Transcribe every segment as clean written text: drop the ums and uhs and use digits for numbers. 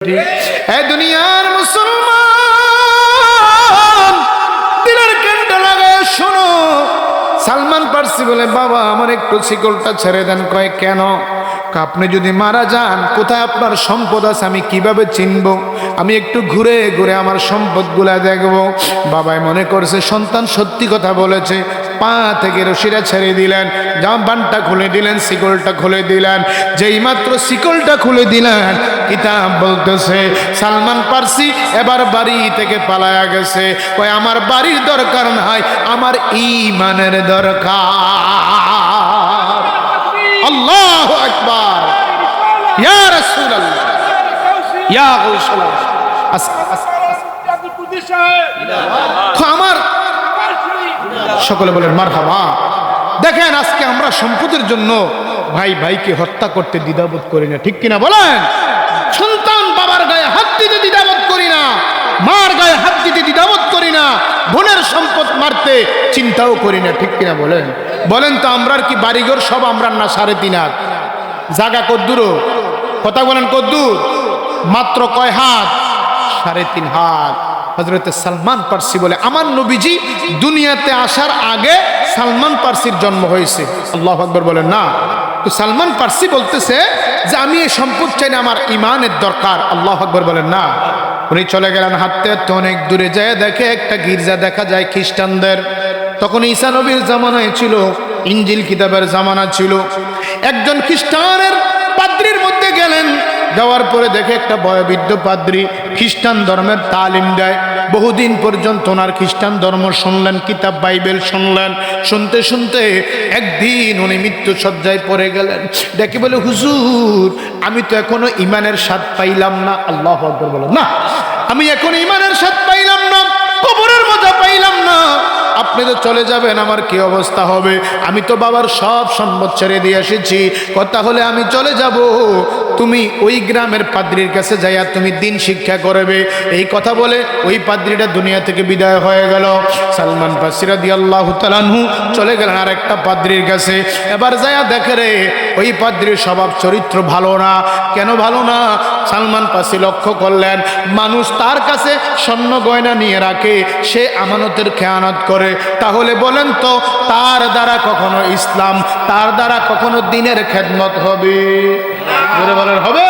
এই দুনিয়ার মুসলমান দিলের কেন্দ্র লাগায় শোনো। সালমান পারসি বলে, বাবা আমার একটু শিকলটা ছেড়ে দেন। কয় কেন? আপনি যদি মারা যান কোথায় আপনার সম্পদ আছে আমি কিভাবে চিনব? আমি একটু ঘুরে ঘুরে আমার সম্পদগুলা দেখব। বাবাই মনে করছে সন্তান সত্যি কথা বলেছে, পা থেকে রশিটা ছেড়ে দিলেন, জামাটা খুলে দিলেন, শিকলটা খুলে দিলেন। যেই মাত্র শিকলটা খুলে দিলেন, কিতাব বলতেছে সালমান পারসি এবার বাড়ি থেকে পালায়া গেছে। কয় আমার বাড়ির দরকার নাই, আমার ঈমানের দরকার। আল্লাহু আকবার, ইয়া রাসূলুল্লাহ, ইয়া গাউসুল্লাহ। আমার সকলে বলেন মারহাবা। দেখেন আজকে আমরা সম্পদের জন্য ভাই ভাইকে হত্যা করতে দ্বিধাবোধ করি না, ঠিক কিনা বলেন? সন্তান বাবার গায়ে হাত দিতে দ্বিধাবোধ করি না, মার গায়ে হাত দিতে দ্বিধাবোধ করি না, বোনের সম্পদ মারতে চিন্তাও করি না, ঠিক কিনা বলেন? বলেন তো আমরা কি বাড়িঘর সব আমরা না 3.5 হাত? জায়গা কদ্দুর? কথা বলেন কদ্দুর? মাত্র কয় হাত? 3.5 হাত। হযরতে সালমান পারসি বলে, আমার নবীজি দুনিয়াতে আসার আগে সালমান পারসির জন্ম হয়েছে। আল্লাহু আকবার বলেন না? তো সালমান পারসি বলতেছে যে আমি এই সম্পদ চাই না, আমার ঈমানের দরকার। আল্লাহু আকবার বলেন না? উনি চলে গেলেন, হাঁটতে হাঁটতে অনেক দূরে যায় দেখে একটা গির্জা দেখা যায় খ্রিস্টানদের। তখন ঈসা নবীর জামানায় ছিল, ইনজিল কিতাবের জামানা ছিল। একজন খ্রিস্টানের পাদ্রির মধ্যে গেলেন, যাওয়ার পরে দেখে একটা বয়োবৃদ্ধ পাদ্রী খ্রিস্টান ধর্মের তালিম দেয়। বহুদিন পর্যন্ত ওনার খ্রিস্টান ধর্ম শুনলেন, কিতাব বাইবেল শুনলেন। শুনতে শুনতে একদিন উনি মৃত্যু শয্যায় পড়ে গেলেন। দেখে বলে, হুজুর আমি তো এখনো ঈমানের স্বাদ পাইলাম না। আল্লাহু আকবার বলেন না? আমি এখনো ঈমানের স্বাদ পাইলাম না, কবরের মজা পাইলাম না। আপনি তো চলে যাবেন, আমার কি অবস্থা হবে? আমি তো বাবার সব সম্পদ ছেড়ে দিয়ে এসেছি। কথা হলে আমি চলে যাব, তুমি ওই গ্রামের পাদ্রীর কাছে যাইয়া তুমি দিন শিক্ষা করবে। এই কথা বলে ওই পাদ্রীটা দুনিয়া থেকে বিদায় হয়ে গেল। সালমান পারসি রাদিয়াল্লাহু তাআলা আনহু চলে গেলেন আর একটা পাদ্রীর কাছে। এবার যাইয়া দেখে রে ওই পাদ্রীর স্বভাব চরিত্র ভালো না। কেন ভালো না? সালমান পারসি লক্ষ্য করলেন মানুষ তার কাছে স্বর্ণ গয়না নিয়ে রাখে, সে আমানতের খেয়ানত করে। তাহলে বলেন তো তার দ্বারা কখনো ইসলাম, তার দ্বারা কখনো দ্বীনের খেদমত হবে? বলেন হবে?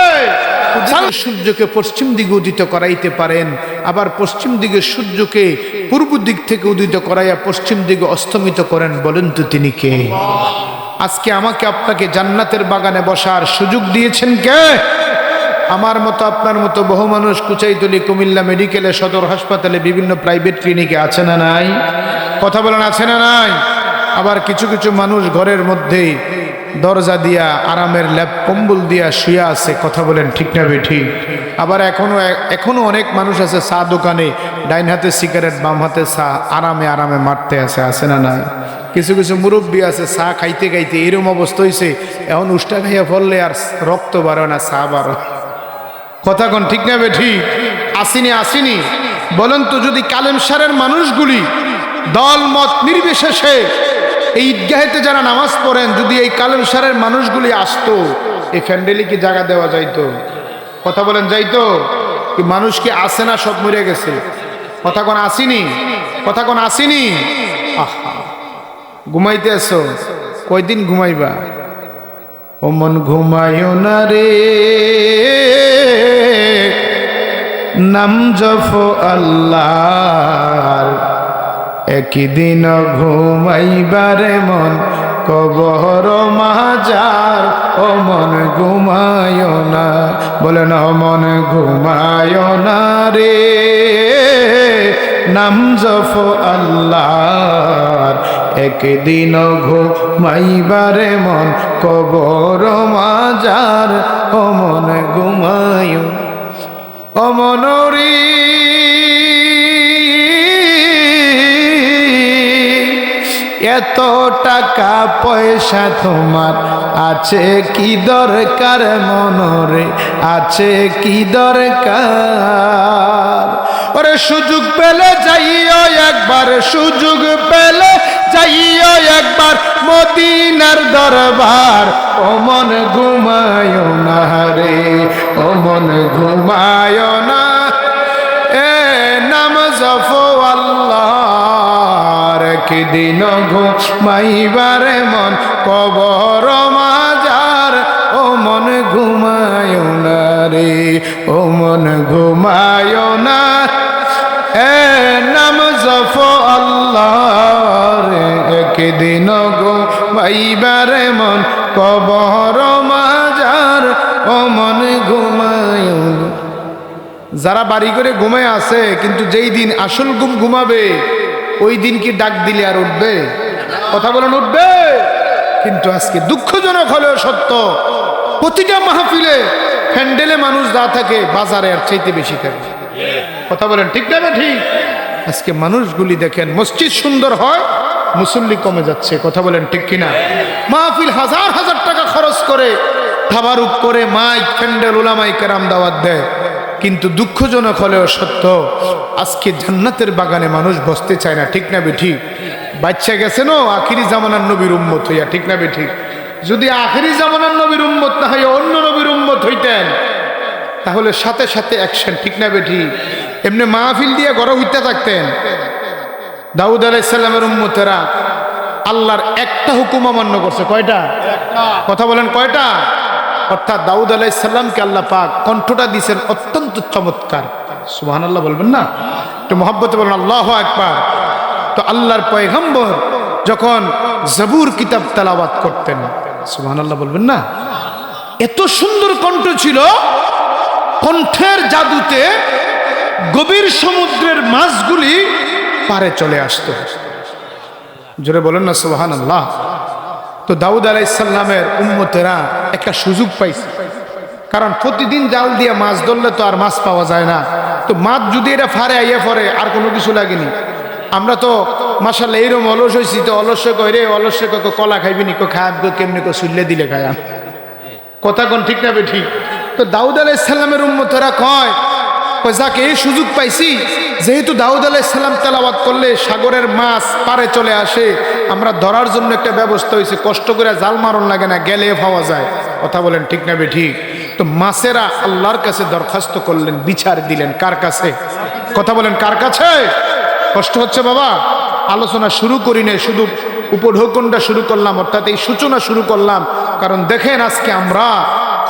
সূর্যকে পশ্চিম দিকে উদিত করাইতে পারেন, আবার পশ্চিম দিকে সূর্যকে পূর্ব দিক থেকে উদিত করাইয়া পশ্চিম দিকে অস্তমিত করেন। বলেন তো তিনি কে? আজকে আমাকে আপনাকে জান্নাতের বাগানে বসার সুযোগ দিয়েছেন কে? আমার মতো আপনার মতো বহু মানুষ কুচাইতলি, কুমিল্লা মেডিকেলে, সদর হাসপাতালে, বিভিন্ন প্রাইভেট ক্লিনিকে আছে না নাই? কথা বলেন আছে না নাই? আবার কিছু কিছু মানুষ ঘরের মধ্যে দরজা দিয়া আরামের ল্যাপ কম্বল দিয়া শুয়ে আছে। কথা বলেন ঠিক না বেঠিক? আবার এখনো অনেক মানুষ আছে চা দোকানে, ডাইন হাতে সিগারেট, বাম হাতে চা, আরামে আরামে মারতে আছে না নাই? কিছু কিছু মুরব্বী আছে চা খাইতে খাইতে এরকম অবস্থা হয়েছে, এখন উষ্টা খাইয়া পড়লে আর রক্ত বাড়ে না, চা বাড়ে। কথা কোন ঠিক না বেঠিক? আসিনি? বলেন তো যদি কালেম সারের মানুষগুলি দল মত নির্বিশেষে এই ঈদগাহেতে যারা নামাজ পড়েন, যদি এই কালেম সারের মানুষগুলি আসতো, এই ফ্যান্ডেলি কি জায়গা দেওয়া যাইতো? কথা বলেন যাইতো? কি মানুষ কি আসে না? সব মরে গেছে। কথা কোন আসিনি? কথা কোন আসিনি? আহা, ঘুমাইতে আসো, কয়দিন ঘুমাইবা? ও মন ঘুমায়ো না রে, নাম জপো আল্লাহর, একদিন ঘুমাইবারে মন কবর মাজার। ও মন ঘুমায় না, বলেন ও মন ঘুমায় না রে, নাম জপো আল্লাহর, একদিন ঘুমাইবারে মন কবর মাজার। ও মন ঘুমায়, ও মনরি এত টাকা পয়সা তোমার আছে কি দরকার? মনরে আছে কি দরকার? ওরে সুযোগ পেলে যাইও একবার, সুযোগ পেলে যাইও একবার মদিনার দরবার, ও মন ঘুমায় না রে, ও মন ঘুমায় না, এ নাম জপো আল্লাহর, একদিন ঘুমাইবার মন কবর মাজার, ও মন ঘুমায় না রে, ও মন ঘুমায় না, এ নাম জপো আল্লাহর, একদিন ঘুমাইবার মন কবর মাজার, ও মন ঘুমায় না। যারা বাড়ি করে ঘুমায় আছে, কিন্তু যেই দিন আসল ঘুম ঘুমাবে ওই দিন কি ডাক দিলে আর উঠবে? কথা বলেন, উঠবে? কিন্তু আজকে দুঃখজনক হলেও সত্য, প্রতিটা মাহফিলে প্যান্ডেলে মানুষ যা থাকে বাজারে আর চাইতে বেশি থাকে। কথা বলেন ঠিক না ঠিক? আজকে মানুষগুলি দেখেন, মসজিদ সুন্দর হয়, মুসল্লি কমে যাচ্ছে। কথা বলেন ঠিক কিনা? মাহফিল হাজার হাজার টাকা খরচ করে তাবারুক করে মাইক প্যান্ডেল উলামায়ে কেরাম দাওয়াত দেয়, কিন্তু দুঃখজনক হলেও সত্য, আজকে জান্নাতের বাগানে মানুষ বসতে চায় না। ঠিক না বেঠিক? বাচ্চা গেছে না আখিরি জামানার নবীর উম্মত হইয়া। ঠিক না বেঠিক? যদি আখিরি জামানার নবীর উম্মত না হইয়া অন্য নবীর উম্মত হইতেন তাহলে সাথে সাথে অ্যাকশন। ঠিক না বেঠিক? এমনি মাহফিল দিয়ে গড় হইতে থাকতেন। দাউদ আলাইহিস সালামের উম্মতেরা আল্লাহর একটা হুকুম অমান্য করছে। কয়টা? কথা বলেন কয়টা? অর্থাৎ দাউদ আলাইহিস সালামকে আল্লাহ পাক কণ্ঠটা দিয়েছেন অত্যন্ত চমৎকার। সুবহানাল্লাহ বলবেন না? একটু মহব্বতে বলেন আল্লাহু আকবার। তো আল্লাহর পয়গম্বর যখন জবুর কিতাব তেলাওয়াত করতেন, সুবহানাল্লাহ বলবেন না? এত সুন্দর কণ্ঠ ছিল, কণ্ঠের জাদুতে গভীর সমুদ্রের মাছগুলি পারে চলে আসতো। জোরে বলেন না সুবহানাল্লাহ। তো দাউদ আলাইহিস সালামের উম্মতেরা একটা সুযোগ পাইছে, কারণ প্রতিদিন জাল দিয়ে মাছ ধরলে তো আর মাছ পাওয়া যায় না। তো মাছ যদি এটা ফারে আইয়া পরে আর কোনো কিছু লাগেনি। আমরা তো মাশাআল্লাহ এইরকম অলস হয়েছি, তো অলস্য কই রে, অলস্য কলা খাইবি নি, খাব কেমনি সুল্লে দিলে খায়। কথা কোন ঠিক না বেঠিক? তো দাউদ আলাইহিস সালামের উম্মতেরা কয় যাকে এই সুযোগ পাইছি, যেহেতু দাউদ আলাইহিস সালাম তেলাওয়াত করলে সাগরের মাছ পারে চলে আসে, আমরা ধরার জন্য একটা ব্যবস্থা হয়েছে, কষ্ট করে জাল মারণ লাগে না, গেলে পাওয়া যায়। কথা বলেন ঠিক না বেঠিক? তো মাছেরা আল্লাহর কাছে দরখাস্ত করলেন, বিচার দিলেন কার কাছে? কথা বলেন কার কাছে? কষ্ট হচ্ছে বাবা? আলোচনা শুরু করি নাই, শুধু উপঢৌকনটা শুরু করলাম, অর্থাৎ এই সূচনা শুরু করলাম। কারণ দেখেন আজকে আমরা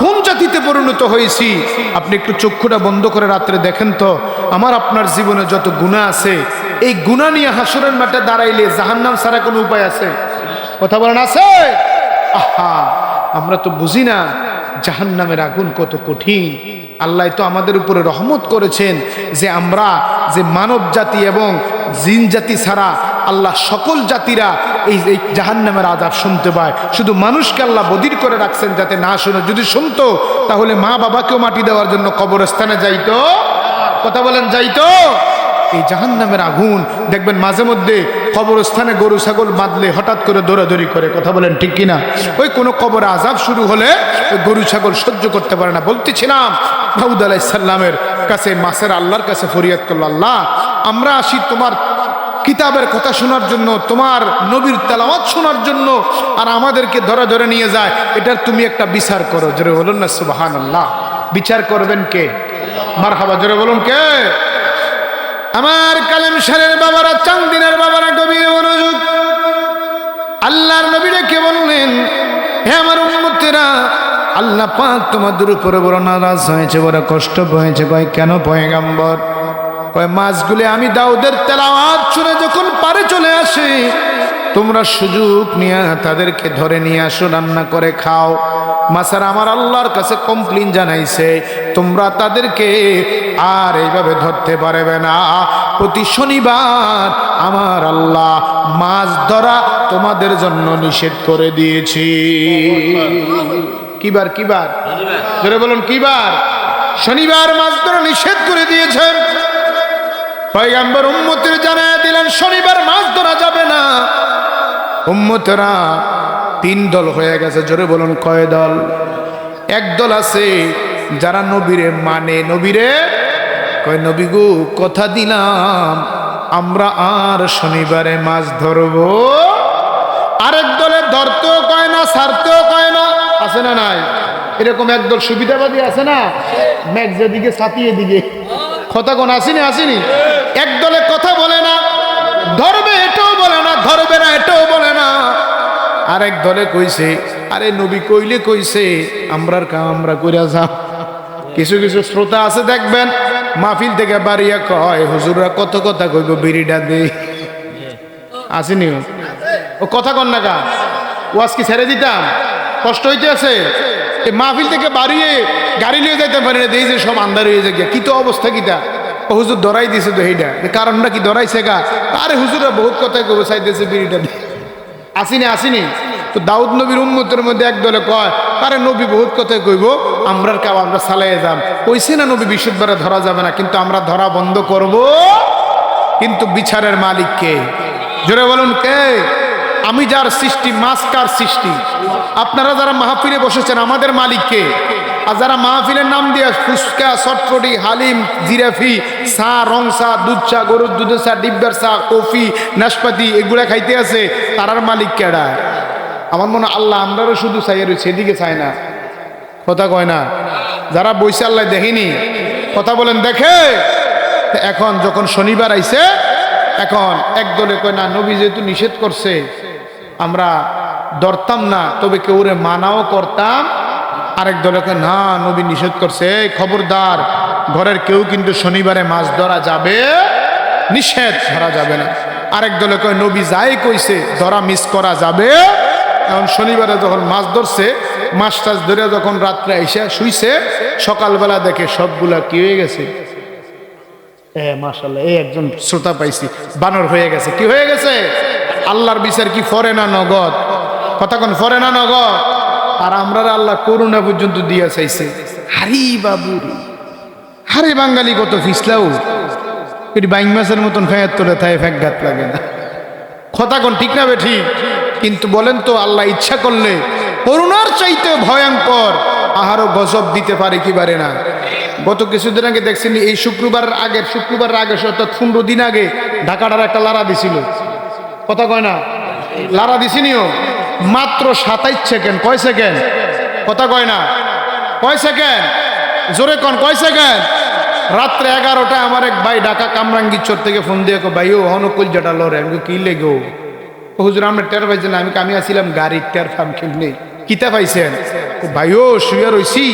কোন জাতিতে পরিণত হয়েছি। আপনি একটু চক্ষুটা বন্ধ করে রাত্রে দেখেন তো, আমার আপনার জীবনে যত গুনাহ আছে, এই গুনাহ নিয়ে হাসরের মাঠে দাঁড়াইলে জাহান্নাম ছাড়া কোনো উপায় আছে? কথা বলেন আছে? আহা, আমরা তো বুঝি না জাহান্নামের আগুন কত কঠিন। আল্লাহ তো আমাদের উপরে রহমত করেছেন যে আমরা যে মানব জাতি এবং জিন জাতি ছাড়া আল্লাহ সকল জাতিরা এই জাহান্নামের আযাব শুনতে পায়। শুধু মানুষকে আল্লাহ বধির করে রাখছেন যাতে না শুনে। যদি শুনতো তাহলে মা বাবাকেও মাটি দেওয়ার জন্য কবরস্থানে যাইতো। কথা বলেন যাইতো? এই জাহান্নামের আগুন দেখবেন মাঝে মধ্যে কবরস্থানে গরু ছাগল বাঁধলে হঠাৎ করে দৌড়াদৌড়ি করে। কথা বলেন ঠিক কিনা? ওই কোনো কবরে আযাব শুরু হলে ওই গরু ছাগল সহ্য করতে পারে না। বলতেছিলাম দাউদ আলাইহিস সালামের কাছে মাছের আল্লাহর কাছে ফরিয়াদ করল, আল্লাহ আমরা আসি তোমার কিতাবের কথা শোনার জন্য, তোমার নবীর তেলাওয়াত শোনার জন্য, আর আমাদেরকে ধরে ধরে নিয়ে যায়, এটার তুমি একটা বিচার করো। জোরে বলুন না সুবহানাল্লাহ। বিচার করবেন কে? মারহাবা, জোরে বলুন কে? আমার কালেম শাহের বাবারা, চান্দিনার বাবারা, গভীর মনোযোগ। আল্লাহর নবী কে বললেন, হে আমার উম্মতেরা, আল্লাহ পাক তোমাদের উপরে বড় নারাজ হয়েছে, বড় কষ্ট হয়েছে। কয় কেন পয়গম্বর? কয় মাছগুলি আমি দাউদের তেলাওয়াত শুনে যখন পারে চলে আসে, তোমরা সুযোগ নিয়ে তাদেরকে ধরে নিয়ে আসো, রান্না করে খাও। মাছের আমার আল্লাহর কাছে কমপ্লেইন জানাইছে, তোমরা তাদেরকে আর এইভাবে ধরতে পারবে না। প্রতি শনিবার আমার আল্লাহ মাছ ধরা তোমাদের জন্য নিষেধ করে দিয়েছি। কিবার? কিবার? ধরে বলুন কিবার? শনিবার মাছ ধরা নিষেধ করে দিয়েছেন। পয়গম্বর উম্মতের জানায়া দিলেন শনিবার মাছ ধরা যাবে না। উম্মতেরা তিন দল হয়ে গেছে। জোরে বলুন কয় দল? এক দল আছে যারা নবীরে মানে, নবীরে কয় নবী গো কথা দিলাম আমরা আর শনিবারে মাছ ধরবো আরেক দলে ধরতেও কয় না, ছাড়তেও কয় না, আছে না নাই? এরকম একদল সুবিধাবাদী আছে না, ম্যাগ যেদিকে ছাতিয়ে দিকে কথা কোন আসেনি আসেনি। একদলে কথা বলে না, ধরবে এটাও বলে না, ধরবে না এটাও বলে না। আরেক দলে কইছে আরে নবী কইলে কইছে আমরার কাম আমরা কইরা যাও। কিছু কিছু শ্রোতা আছে দেখবেন মাহফিল থেকে বাড়িয়া কয় হুজুররা কত কথা কইব বিড়িটা দে, আসেনি ও কথা কন না কা ওয়াজ কি ছেড়ে দিতাম, কষ্ট হইতে আছে। এই মাহফিল থেকে বাড়িয়ে গাড়ি নিয়ে যাইতে পারি না, এই যে সব আন্ধার হয়ে যায় কি তো অবস্থা কিটা। ও হুজুর ধরাই দিছে তো এইটা কারণটা কি ধরাইছে গা, আরে হুজুররা বহুত কথাই কইব চাইতেছে বিড়িটা দে, আসিনি আসিনি। তো দাউদ নবীর উম্মতের মধ্যে একদলে কয় আরে নবী বহুত কথাই কইব আমরার কাব আমরা চালাইয়ে যাম, কইছে না নবী বিশুদ্ধবারে ধরা যাবে না, কিন্তু আমরা ধরা বন্ধ করব, কিন্তু বিচারের মালিক কে? জোরে বলুন কে? আমি যার সৃষ্টি, মাছ কার সৃষ্টি? আপনারা যারা মাহফিলে বসেছেন আমাদের মালিক কে? আর যারা মাহফিলের নাম দিয়ে ফুচকা, চটপটি, হালিম, জিরাফি, চা, রং চা, দুধ চা, গরুর দুধের চা, ডিব্বার চা, কফি, নাশপাতি এগুলা খাইতে আছে, তারার মালিক কেডা? আমার মনে হয় আল্লাহ আমরারও শুধু চাই আর সেদিকে চায় না, কথা কয় না। যারা বইছে আল্লাহ দেখেনি, কথা বলেন দেখে। এখন যখন শনিবার আইছে, এখন একদলে কয় না নবী যেহেতু নিষেধ করছে আমরা ধরতাম না, তবে কেউরে মানাও করতাম। আরেক দলে কয় না নবী নিষেধ করছে, এই খবরদার ঘরের কেউ কিন্তু শনিবারে মাছ ধরা যাবে, নিষেধ, ধরা যাবে না। আরেক দলে কয় নবী যাই কইছে ধরা মিস করা যাবে। এখন শনিবারে যখন মাছ ধরছে, মাছ টাছ ধরে যখন রাত্রে এসে শুইছে, সকালবেলা দেখে সবগুলা কি হয়ে গেছে, মাশাআল্লাহ এই একজন শ্রোতা পাইছি, বানর হয়ে গেছে। কি হয়ে গেছে? আল্লাহর বিচার কি ফরে না নগদ? কথা কোন ফরে না নগদ? আর আমরা আল্লাহ করুণা পর্যন্ত দিয়া চাইছে। হারি বাবু হারে বাঙালি কত ফিসলাও এটি বাইং মাছের মতন খায়াত তোলে থায় ফ্যাকঘাত লাগে না, কথা কোন ঠিক না বে ঠিক? কিন্তু বলেন তো আল্লাহ ইচ্ছা করলে করুণার চাইতে ভয়ঙ্কর আহারও গজব দিতে পারে কি পারে না? গত কিছুদিন আগে দেখছেন, এই শুক্রবার আগে অর্থাৎ 15 দিন আগে ঢাকাটার একটা লারা দিছিল, কথা কয় না? লারা দিছিনিও মাত্র 27 সেকেন্ড। কয় সেকেন্ড? কথা কয় না, কয় সেকেন্ড? জোরে কন, কয় সেকেন্ড? রাত্রে 11টায় আমার এক ভাই ঢাকা কামরাঙ্গীরচর থেকে ফোন দিয়ে ভাই ও অনুকূল যেটা লড়ে, আমি কি লেগো হুজুর আমরা টের পাইছেন? আমি আসছিলাম গাড়ির টের ফার্ম কিনলে, কিতা পাইছেন? ভাইও শুয়ে রইছি,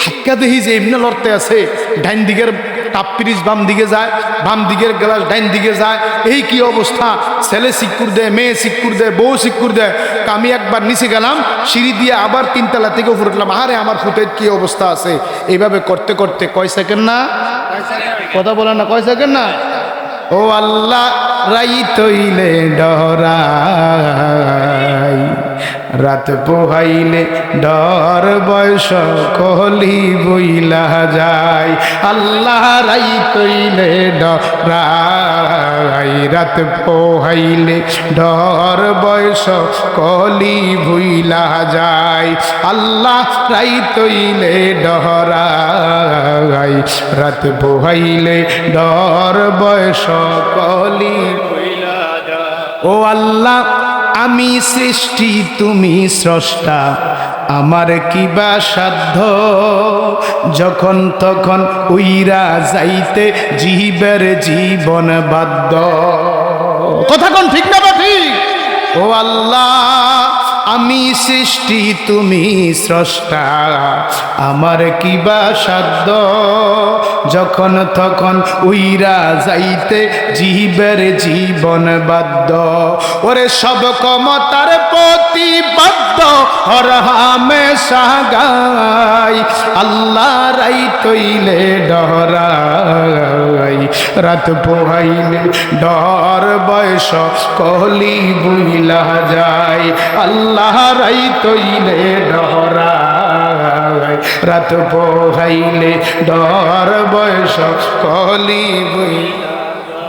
হাক্কা দেখি যে এমনি লড়তে আছে, ডাইন দিকের টাপ পিরিচ বাম দিকে যায়, বাম দিকের গ্লাস ডাইন দিকে যায়, এই কি অবস্থা? ছেলে সিক্কুর দেয়, মেয়ে সিক্কুর দেয়, বউ সিক্কুর দেয়। আমি একবার নিচে গেলাম, সিঁড়ি দিয়ে আবার 3 তলা থেকে উপরে উঠলাম, আরে আমার ফুটের কি অবস্থা আছে? এইভাবে করতে করতে কয় সেকেন্ড না, কথা বলেন না, কয় সেকেন্ড না? ও আল্লাহ রাইতইলে ডরাই, রাত পোহাইলে ডর বয়স কলি বইলা যায়। আল্লাহ রাইতইলে ডরাই, রাত পোহাইলে ডর বয়স কলি ভুইলা যায়। আল্লাহ রাইতইলে ডরাই, রাত পোহাইলে ডর বয়স কলি ভুইলা যায়। ও আল্লাহ আমি সৃষ্টি তুমি স্রষ্টা, আমার কিবা সাধ্য, যখন তখন উইরা যাইতে জীবের জীবন বাধ্য। কথা কোন ঠিক না ঠিক? ও আল্লাহ আমি সৃষ্টি তুমি স্রষ্টা, আমার কিবা সাধ্য, যখন তখন উইরা যাইতে জীবের জীবন বাধ্য। ওরে সব ক্ষমতার প্রতিবদ্ধ হর হামেশা গাই, আল্লাহ রাইতইলে ডরাই, রাত পোহাইলে ডর বয়স কলি বুইলা যায়। আল্লাহ রাইতইলে ডরাই, রাত পোহাইলে ডর বয়স কলি বুইলা।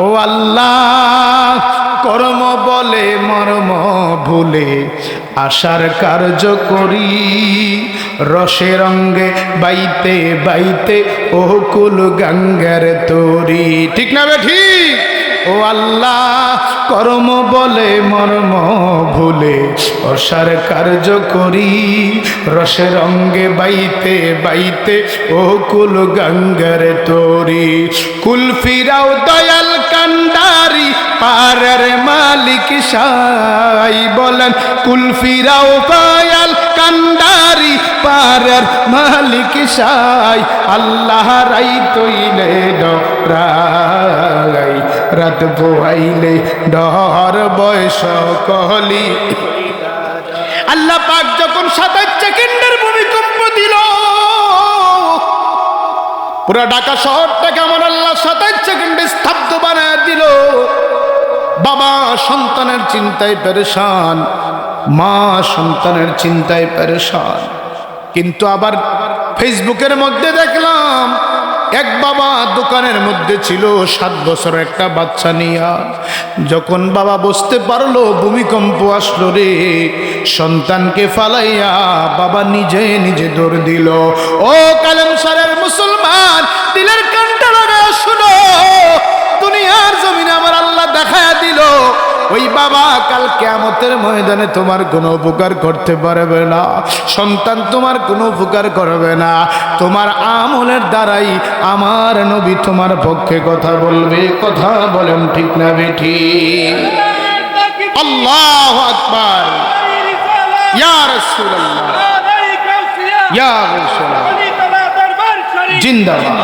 ও আল্লাহ কর্ম বলে মর্ম ভুলে আশার কার্য করি, রসে রঙ্গে বাইতে বাইতে ও কুল গঙ্গার তরি। ঠিক না বে ঠিক? ও আল্লাহ কর্ম বলে মর্ম ভুলে অসার কার্য করি রসের অঙ্গে বাইতে বাইতে ও কুল গঙ্গার তরি কুল ফিরাও দয়াল কান্ডারি পারের মালিক সাই বলেন কুল ফিরাও দয়াল কান্ডারি পারের মালিক সাই আল্লাহ রাই তৈলে ডরাই রাত পোহাইলে ডর বয়স কহলি আল্লাহ পাক যখন 27 সেকেন্ডের ভূমিকম্প দিল পুরো ঢাকা শহরটাকে আমার আল্লাহ 27 সেকেন্ডে স্তব্ধ বানায় দিল বাবা সন্তানের চিন্তায় পেরেশান মা সন্তানের চিন্তায় পেরেশান কিন্তু আবার ফেসবুকের মধ্যে দেখলাম এক বাবা দোকানের মধ্যে ছিল 7 বছরের একটা বাচ্চা নিয়া যখন বাবা বুঝতে পারলো ভূমিকম্প আসলো রে সন্তানকে ফালাইয়া বাবা নিজে নিজে দৌড় দিল ও কালেম সারের মুসলমান দিলের কানটা লাগা শুনো দুনিয়ার জমিনে আমার আল্লাহ দেখায়া দিল ওই বাবা কাল কিয়ামতের ময়দানে তোমার কোনো উপকার করতে পারবে না সন্তান তোমার কোনো উপকার করবে না তোমার আমলের দ্বারাই আমার নবী তোমার পক্ষে কথা বলবে কথা বলেন ঠিক না বেঠিক আল্লাহু আকবার ইয়া রাসূলুল্লাহ ইয়া রাসূলুল্লাহ জিন্দাবাদ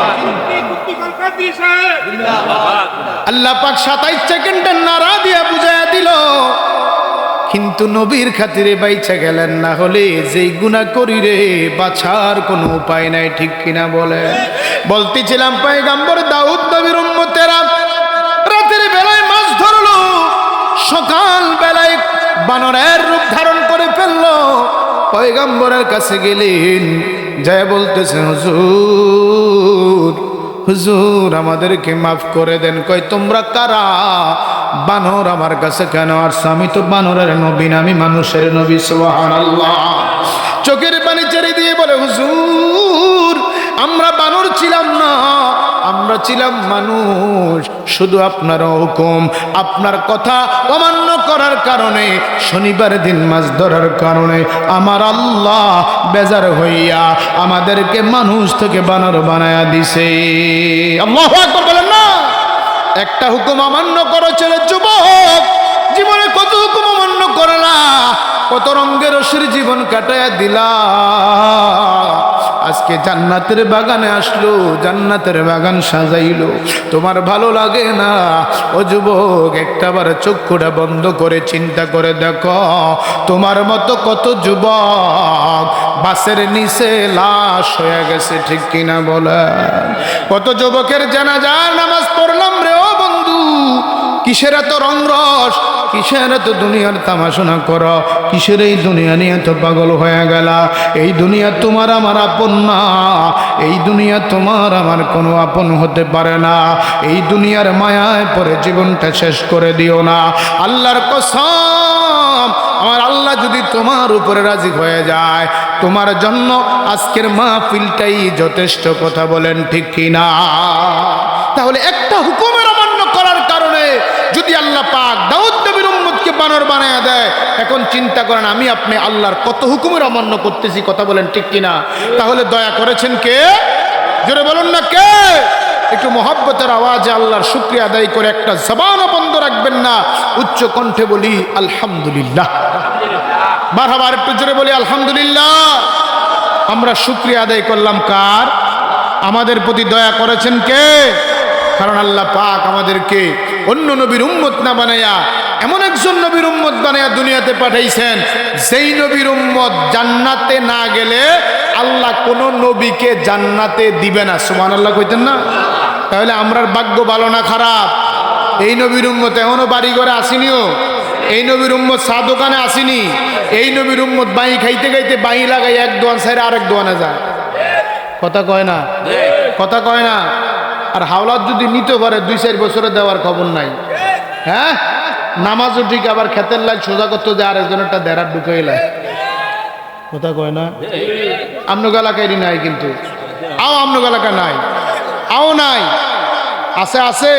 আল্লাহ পাক 27 সেকেন্ডের নারা দিয়া বুঝাইয়া দিল কিন্তু নবীর খাতিরে বাইচা গেলেন না হলে যেই গুনাহ করি রে বাছার কোনো উপায় নাই ঠিক কিনা বলে বলতেছিলাম পয়গম্বর দাউদ নবীর উম্মতেরা রাতের বেলায় মাছ ধরলো সকাল বেলায় বানরের রূপ ধারণ করে ফেললো পয়গম্বরের কাছে গেলেন যায় বলতেছে হুজুর হুজুর আমাদেরকে মাফ করে দেন কই তোমরা কারা বানর আমার কাছে কেন আসছো আমি তো বানরের নবী না আমি মানুষের নবী সুবহানাল্লাহ চোখের পানি ছেড়ে দিয়ে বলে হুজুর আমরা বানর ছিলাম না আমরা ছিলাম মানুষ শুধু আপনার হুকুম আপনার কথা অমান্য করার কারণে শনিবার দিন মাছ ধরার কারণে আমার আল্লাহ বেজার হইয়া আমাদেরকে মানুষ থেকে বানর বানায়া দিছে আল্লাহু আকবার বলেন না একটা হুকুম অমান্য করো ছেলে যুবক জীবনে কত হুকুম অমান্য করলা কত রঙের রসের জীবন কাটায়া দিলা আজকে জান্নাতের বাগানে আসলো জান্নাতের বাগান সাজাইলো তোমার ভালো লাগে না ও যুবক একটাবার চক্ষুটা বন্ধ করে চিন্তা করে দেখো তোমার মতো কত যুবক বাসের নিচে লাশ হয়ে গেছে ঠিক কিনা বলেন কত যুবকের জানাজার নামাজ পড়লাম রে ও বন্ধু কিসের এত রং রস কিসের এত দুনিয়ার তামাশা করো কিসের এই দুনিয়া নিয়ে তো পাগল হয়ে গেল এই দুনিয়া তোমার আমার আপন না এই দুনিয়া তোমার আমার কোনো আপন হতে পারে না এই দুনিয়ার মায়ায় পড়ে জীবনটা শেষ করে দিও না আল্লাহর কসম আমার আল্লাহ যদি তোমার উপরে রাজি হয়ে যায় তোমার জন্য আজকের মাহফিলটাই যথেষ্ট কথা বলেন ঠিক কিনা তাহলে একটা হুকুমের অমান্য করার কারণে যদি আল্লাহ পাক দাউদ নবীর উম্মতকে বানর বানায়া দেয় এখন চিন্তা করেন আমি আপনি আল্লাহর কত হুকুমের অমান্য করতেছি কথা বলেন ঠিক কিনা তাহলে দয়া করেছেন কে জোরে বলুন না কে একটু মহব্বতের আওয়াজে আল্লাহর শুকরিয়া আদায় করে একটা জবানও বন্ধ রাখবেন না উচ্চ কণ্ঠে বলি আলহামদুলিল্লাহ মারহাবা একটু জোরে বলি আলহামদুলিল্লাহ আমরা শুকরিয়া আদায় করলাম কার আমাদের প্রতি দয়া করেছেন কে কারণ আল্লাহ পাক আমাদেরকে অন্য নবীর উম্মত না বানায়া এমন একজন নবীর উম্মত বানায়া দুনিয়াতে পাঠাইছেন যেই নবীর উম্মত জান্নাতে না গেলে আল্লাহ কোন নবীকে জান্নাতে দিবে না সুবহানাল্লাহ কইতেন না তাহলে আমরার ভাগ্য ভালো না খারাপ এই নবীর উম্মত এখনো বাড়ি ঘরে আসেনিও এই নবীর উম্মত চা দোকানে আসেনি এই নবীর উম্মত বাই খাইতে খাইতে বাই লাগাই এক দোয়ান সাইরে আরেক দোয়ানে যায় কথা কয় না কথা কয় না আর হাওলাত যদি নিতে পারে 2-4 বছরে দেওয়ার খবর নাই হ্যাঁ নামাজও ঠিক আবার খেতের লাইন সোজা করতে যে আরেকজনেরটা দেড়ার ঢুকে এলাই কথা কয় না আমনগ এলাকায় নাই কিন্তু আমনগ এলাকা নাই আও নাই আছে আছে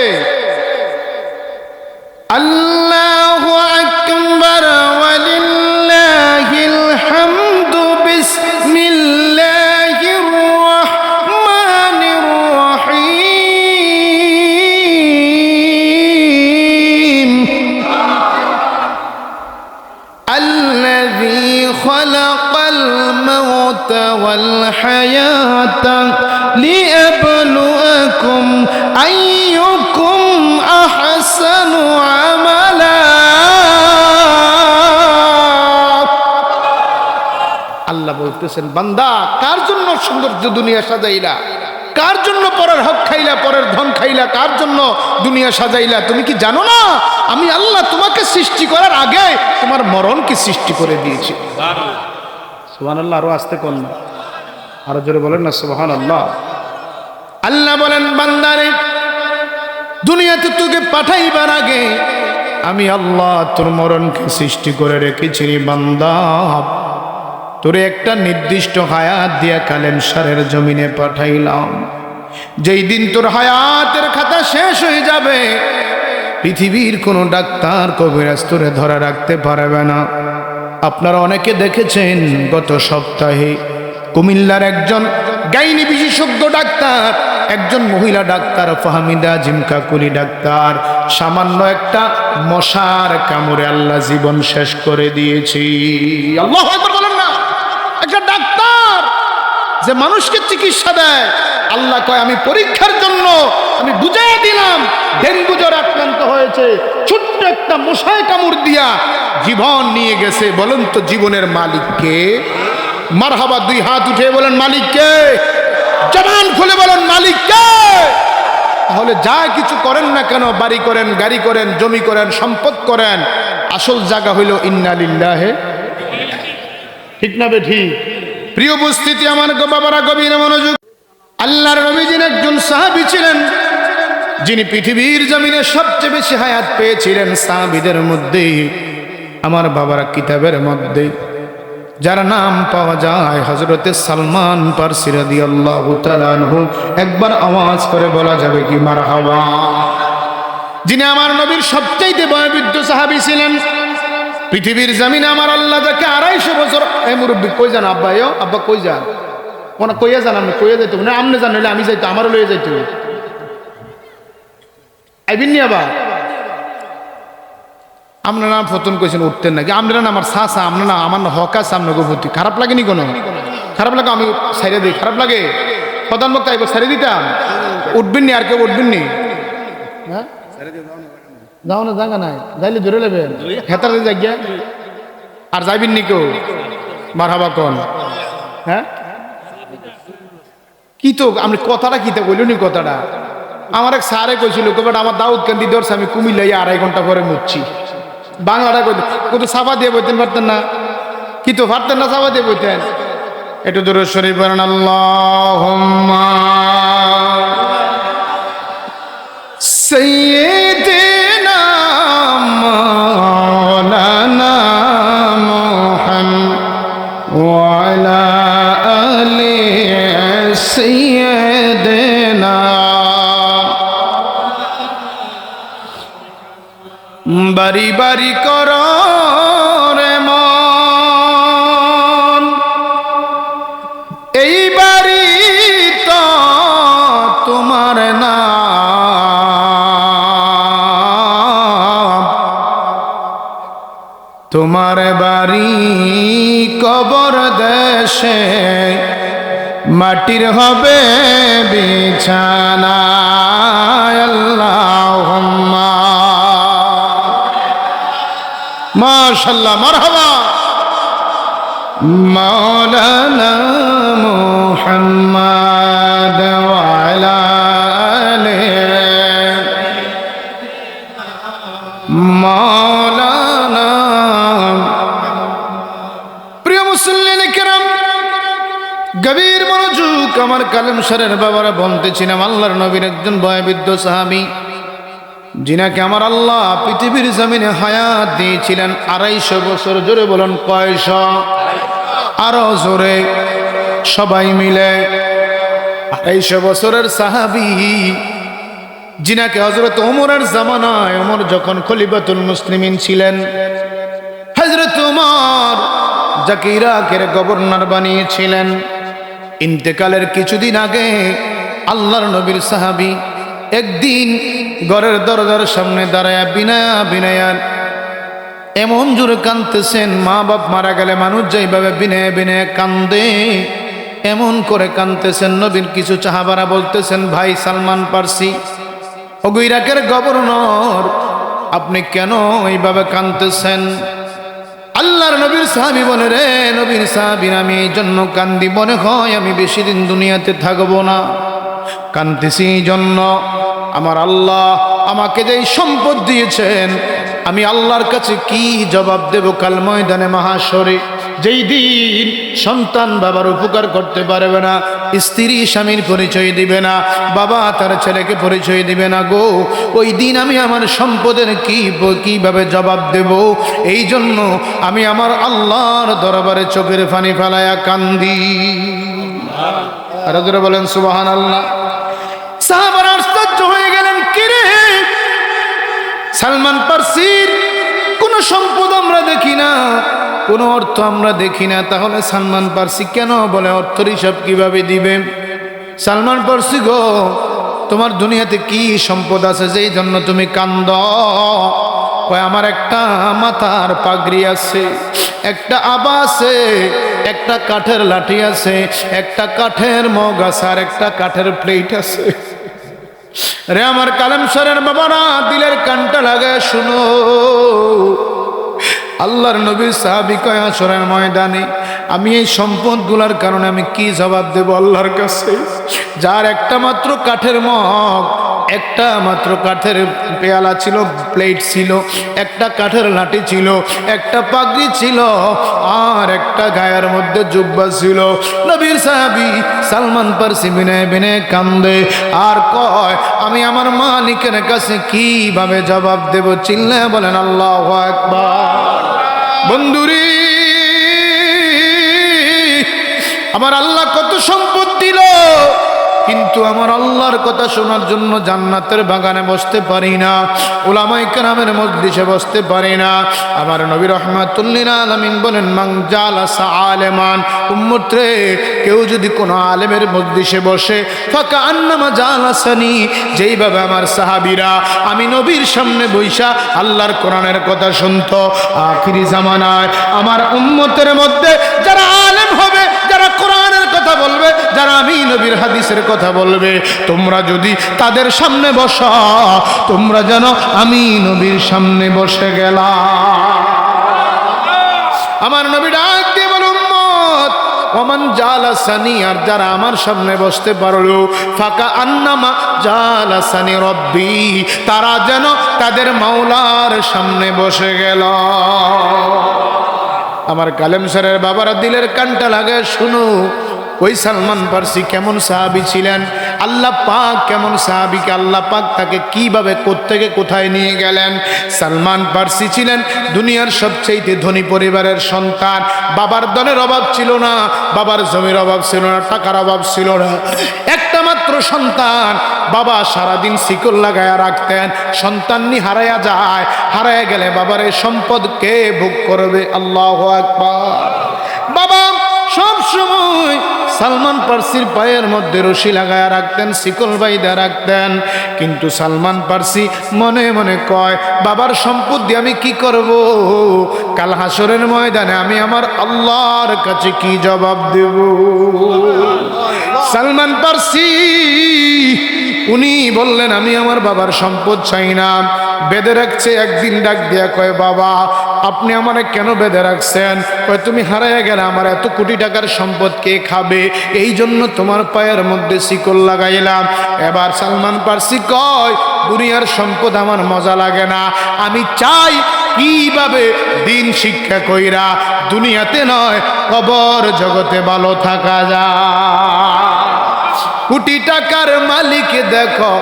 আল্লাহু আকবার ওয়ালিল্লাহিল হামদু বিসমিল্লাহির রাহমানির রহিম আল্লাযী খালাকাল মাউতা ওয়াল হায়াতা লিয়াবলুয়াকুম আইয়ুকুম আহসানু আমালা। আল্লাহ বলতেছেন, বান্দা কার জন্য সৌন্দর্য দুনিয়া সাজাইলা, কার জন্য পরের হক খাইলা, পরের ধন খাইলা, কার জন্য দুনিয়া সাজাইলা? তুমি কি জানো না আমি আল্লাহ তোমাকে সৃষ্টি করার আগে তোমার মরণকে সৃষ্টি করে দিয়েছি। সুবহানাল্লাহ। আরো আস্তে কোন না, আরো জোরে বলেন না সুবহানাল্লাহ। আল্লাহ বলেন, বান্দারে দুনিয়াতে তোকে পাঠাইবার আগে আমি আল্লাহ তোর মরণকে সৃষ্টি করে রেখেছি রে বান্দা। তোরে একটা নির্দিষ্ট হায়াত দিয়া কালেমসারের জমিনে পাঠাইলাম। যেই দিন তোর হায়াতের খাতা শেষ হয়ে যাবে, পৃথিবীর কোনো ডাক্তার কবিরাজ তোরে ধরে রাখতে পারবে না। আপনারা অনেকে দেখেছেন, গত সপ্তাহে কুমিল্লার একজন গাইনি বিশেষজ্ঞ ডাক্তার, একজন মহিলা ডাক্তার ফাহমিদা জিমকাকুলি ডাক্তার, সামান্য একটা মশার কামড়ে আল্লাহ জীবন শেষ করে দিয়েছি। আল্লাহু আকবার বলেন না। একটা ডাক্তার যে মানুষকে চিকিৎসা দেয়, আল্লাহ কয় আমি পরীক্ষার জন্য আমি বুঝাইয়া দিলাম ডেঙ্গু জ্বর আক্রান্ত হয়েছে, ছোট্ট একটা মশায় কামড় দিয়া জীবন নিয়ে গেছে। বলেন তো জীবনের মালিককে? মারহাবা। দুই হাত উঠে বলেন মালিককে, জবান খুলে বলেন মালিককে। তাহলে যা কিছু করেন না কেন, বাড়ি করেন, গাড়ি করেন, জমি করেন, সম্পদ করেন, আসল জায়গা হইল ইন্না লিল্লাহি। ঠিক না বে ঠিক? প্রিয় উপস্থিতি আমার বাবারা, গভীর মনোযোগ। আল্লাহর নবীজির একজন সাহাবী ছিলেন যিনি পৃথিবীর জমিনে সবচেয়ে বেশি হায়াত পেয়েছিলেন। সাহাবীদের মধ্যে আমার বাবারা কিতাবের মধ্যে যার নাম পাওয়া যায় হযরতে সালমান ফারসি রাদিয়াল্লাহু তাআলা আনহু। একবার আওয়াজ করে বলা যাবে কি মারহাবা? যিনি আমার নবীর সবচেয়ে বয়োবৃদ্ধ সাহাবী ছিলেন। পৃথিবীর জমিনে আমার আল্লাহ যাকে 250 বছর। এই মুরব্বী কই যান আব্বা? আব্বা কই যান? কোন কইয়া যান? আপনি কইয়া যাইতো না? আপনি জান হইলে আমি যাইতো, আমারও লইয়া যাইতো। আইবিন নি আবার? আপনারা নাম ফতন কইছেন উঠতেন নাকি? আপনারা না আমার সাসা, আপনারা না আমার হক আছে আপনাকে প্রতি। খারাপ লাগেনি? কোনো খারাপ লাগে? আমি সাইরে দিই। খারাপ লাগে? প্রধান বক্তা আইব সাইরে দিতাম। উঠবেন নি? আর কেউ উঠবেন নি? হ্যাঁ যাও না, জায়গা নাই, যাইলে ধরে নেবেন হেতারে জায়গা। আর যাইবেন নি কেউ? মারহাবা কোন? হ্যাঁ কি তো আমি কথাটা কি কইল নি? কথাটা আমার এক স্যারে কইছিল, বাট আমার দাউদ কান্দি ধরছে, আমি কুমিল্লাই 2.5 ঘন্টা পরে মুচ্ছি। বাংলাটা কত সাফা দিয়ে বইতেন পারতেন না? কি তো পারতেন না? সাফা দিয়ে বইতেন। একটু দূরে শরীফ বলেন আল্লাহুম্মা সাইয়্যিদিনা মাওলানা মুহাম্মদ ওয়া আলা আলি সাইয়্যিদিনা। বাড়ি বাড়ি কর রে মন, এই বাড়ি তো তোমার না। তোমার বাড়ি কবর দেশে, মাটির হবে বিছানা। আল্লাহুম্মা মাশাআল্লাহ মারহাবা। মাওলানা মুহাম্মদ ওয়া আলা আলিহি মাওলানা। প্রিয় মুসল্লিন কিরাম, গভীর মনোযোগ। আমার কালেমসারের বাবারা বলতেছিলাম, আল্লাহর নবীর একজন বয়োবৃদ্ধ সাহাবী যিনাকে আমার আল্লাহ পৃথিবীর জমিনে হায়াত দিয়েছিলেন 250 বছর। জোরে বলেন কয়শ? আরো জোরে সবাই মিলে। 250 বছরের সাহাবী জিনাকে হযরত ওমরের জামানায়, ওমর যখন খলিফাতুল মুসলিমিন ছিলেন, হযরত ওমর যাকে ইরাকের গভর্নর বানিয়েছিলেন, ইন্তেকালের কিছুদিন আগে আল্লাহর নবীর সাহাবী একদিন ঘরের দরজার সামনে দাঁড়ায়া বিনায়া এমন জোরে কাঁদতেছেন। মা বাপ মারা গেলে মানুষ যেইভাবে বিনয়ে বিনয়ে কান্দে, এমন করে কাঁদতেছেন। নবীর কিছু সাহাবারা বলতেছেন, ভাই সালমান পারসি, ওগো ইরাকের গভর্নর, আপনি কেন এইভাবে কাঁদতেছেন? আল্লাহর নবীর সাহাবী বলে, রে নবীর সাহাবী, আমি এই জন্য কান্দি, মনে হয় আমি বেশি দিন দুনিয়াতে থাকবো না। কাঁদতেছি এই জন্য, আমার আল্লাহ আমাকে যেই সম্পদ দিয়েছেন, আমি আল্লাহর কাছে কি জবাব দেব কাল ময়দানে মাহাশরে? যেই দিন সন্তান বাবার উপকার করতে পারবে না, স্ত্রী স্বামীর পরিচয় দিবে না, বাবা তার ছেলেকে পরিচয় দিবে না গো, ওই দিন আমি আমার সম্পদের কিভাবে জবাব দেব? এই জন্য আমি আমার আল্লাহর দরবারে চোখের পানি ফেলায়া কান্দি। আর যারা বলেন সুবহানাল্লাহ। সাহাবারা আশ্চর্য হয়ে গেলেন, কিরে সালমান পারসির কোনো সম্পদ আমরা দেখি না, কোনো অর্থ আমরা দেখি না, তাহলে সালমান পারসি কেন বলে অর্থের হিসাব কিভাবে দিবে? সালমান পারসি গো, তোমার দুনিয়াতে কি সম্পদ আছে যেই জন্য তুমি কান্দ? কয়, আমার একটা মাথার পাগড়ি আছে, একটা আবা আছে, একটা কাঠের লাঠি আছে, একটা কাঠের মগ আছে, আর একটা কাঠের প্লেট আছে। রে আমার কালেমসরের বাবারা, দিলের কানটা লাগায় শুনো। আল্লাহর নবী সাহাবী কয়, হাসরের ময়দানে আমি এই সম্পদগুলোর কারণে আমি কি জবাব দেব আল্লাহর কাছে? যার একটা মাত্র কাঠের মগ, একটা মাত্র কাঠের পেয়ালা ছিল, প্লেট ছিল, একটা কাঠের লাঠি ছিল, একটা পাগড়ি ছিল, আর একটা গায়ের মধ্যে জুব্বা ছিল। নবীর সাহাবী সালমান পারসি বিনয়ে বিনয়ে কান্দে আর কয়, আমি আমার মালিকের কাছে কিভাবে জবাব দেব? চিল্লায় বলেন আল্লাহু আকবার। বন্ধুরি, আমার আল্লাহ কত সম্পদ দিল, কিন্তু আমার আল্লাহর কথা শোনার জন্য জান্নাতের বাগানে বসতে পারি না, উলামায়ে কেরামের মজলিসে বসতে পারি না। আমার নবী রাহমাতুল লিল আলামিন বলেন, মান জালাসা আলেমান, উম্মত রে, কেউ যদি কোনো আলেমের মজলিসে বসে, ফাকা আন্নামা জালাসানি, যেইভাবে আমার সাহাবীরা আমি নবীর সামনে বইসা আল্লাহর কোরআনের কথা শুনতো, আখিরি জামানায় আমার উম্মতের মধ্যে যারা আলেম হবে, যারা কোরআনের কথা বলবে, যারা আমি নবীর হাদিসের কথা বলবে, তোমরা যদি তাদের সামনে বসা, তোমরা যেন আমি নবীর সামনে বসে গেলাম। আমার নবী ডাক দিয়ে বল, উম্মত, ওমান জালাসানি, আর যারা আমার সামনে বসতে পারলো, ফাকা আন্নামা জালাসানি রব্বি, তারা যেন তাদের মাওলার সামনে বসে গেল। আমার কালেমসরের বাবারা, দিলের কানটা লাগায় শুনো। ওই সালমান পারসি কেমন সাহাবী ছিলেন, আল্লাহ পাক কেমন সাহাবীকে আল্লাহ পাক তাকে কিভাবে কোত্থেকে কোথায় নিয়ে গেলেন। সালমান পারসি ছিলেন দুনিয়ার সবচেয়ে ধনী পরিবারের সন্তান। বাবার ধনের অভাব ছিল না, বাবার জমির অভাব ছিল না, টাকার অভাব ছিল না, একটা মাত্র সন্তান। বাবা সারাদিন শিকল লাগায়া রাখতেন, সন্তাননি হারায়া যায়, হারায়া গেলে বাবার এই সম্পদ কে ভোগ করবে? আল্লাহু আকবার। বাবা সব সময় সালমান পারসির পায়ের মধ্যে রশি লাগায়া রাখতেন, শিকল বাইদা রাখতেন, কিন্তু সালমান পারসি মনে মনে কয়, বাবার সম্পদ দিয়ে আমি কি করব? কাল হাসরের ময়দানে আমি আমার আল্লাহর কাছে কি জবাব দেব? সালমান পারসি উনি বললেন, আমি আমার বাবার সম্পদ চাই না, বেঁধে রাখছে। একদিন ডাক দিয়া কয়, বাবা আপনি আমারে কেন বেঁধে রাখছেন? কয়, তুমি হারাইয়া গেলে আমার এত কোটি টাকার সম্পদ কে খাবে? এই জন্য তোমার পায়ের মধ্যে শিকল লাগাইলাম। এবার সালমান পারসি কয়, দুনিয়ার সম্পদ আমার মজা লাগে না, আমি চাই কিভাবে দিন শিক্ষা কইরা দুনিয়াতে নয় কবর জগতে ভালো থাকা যায়। কোটি টাকার মালিক দেখো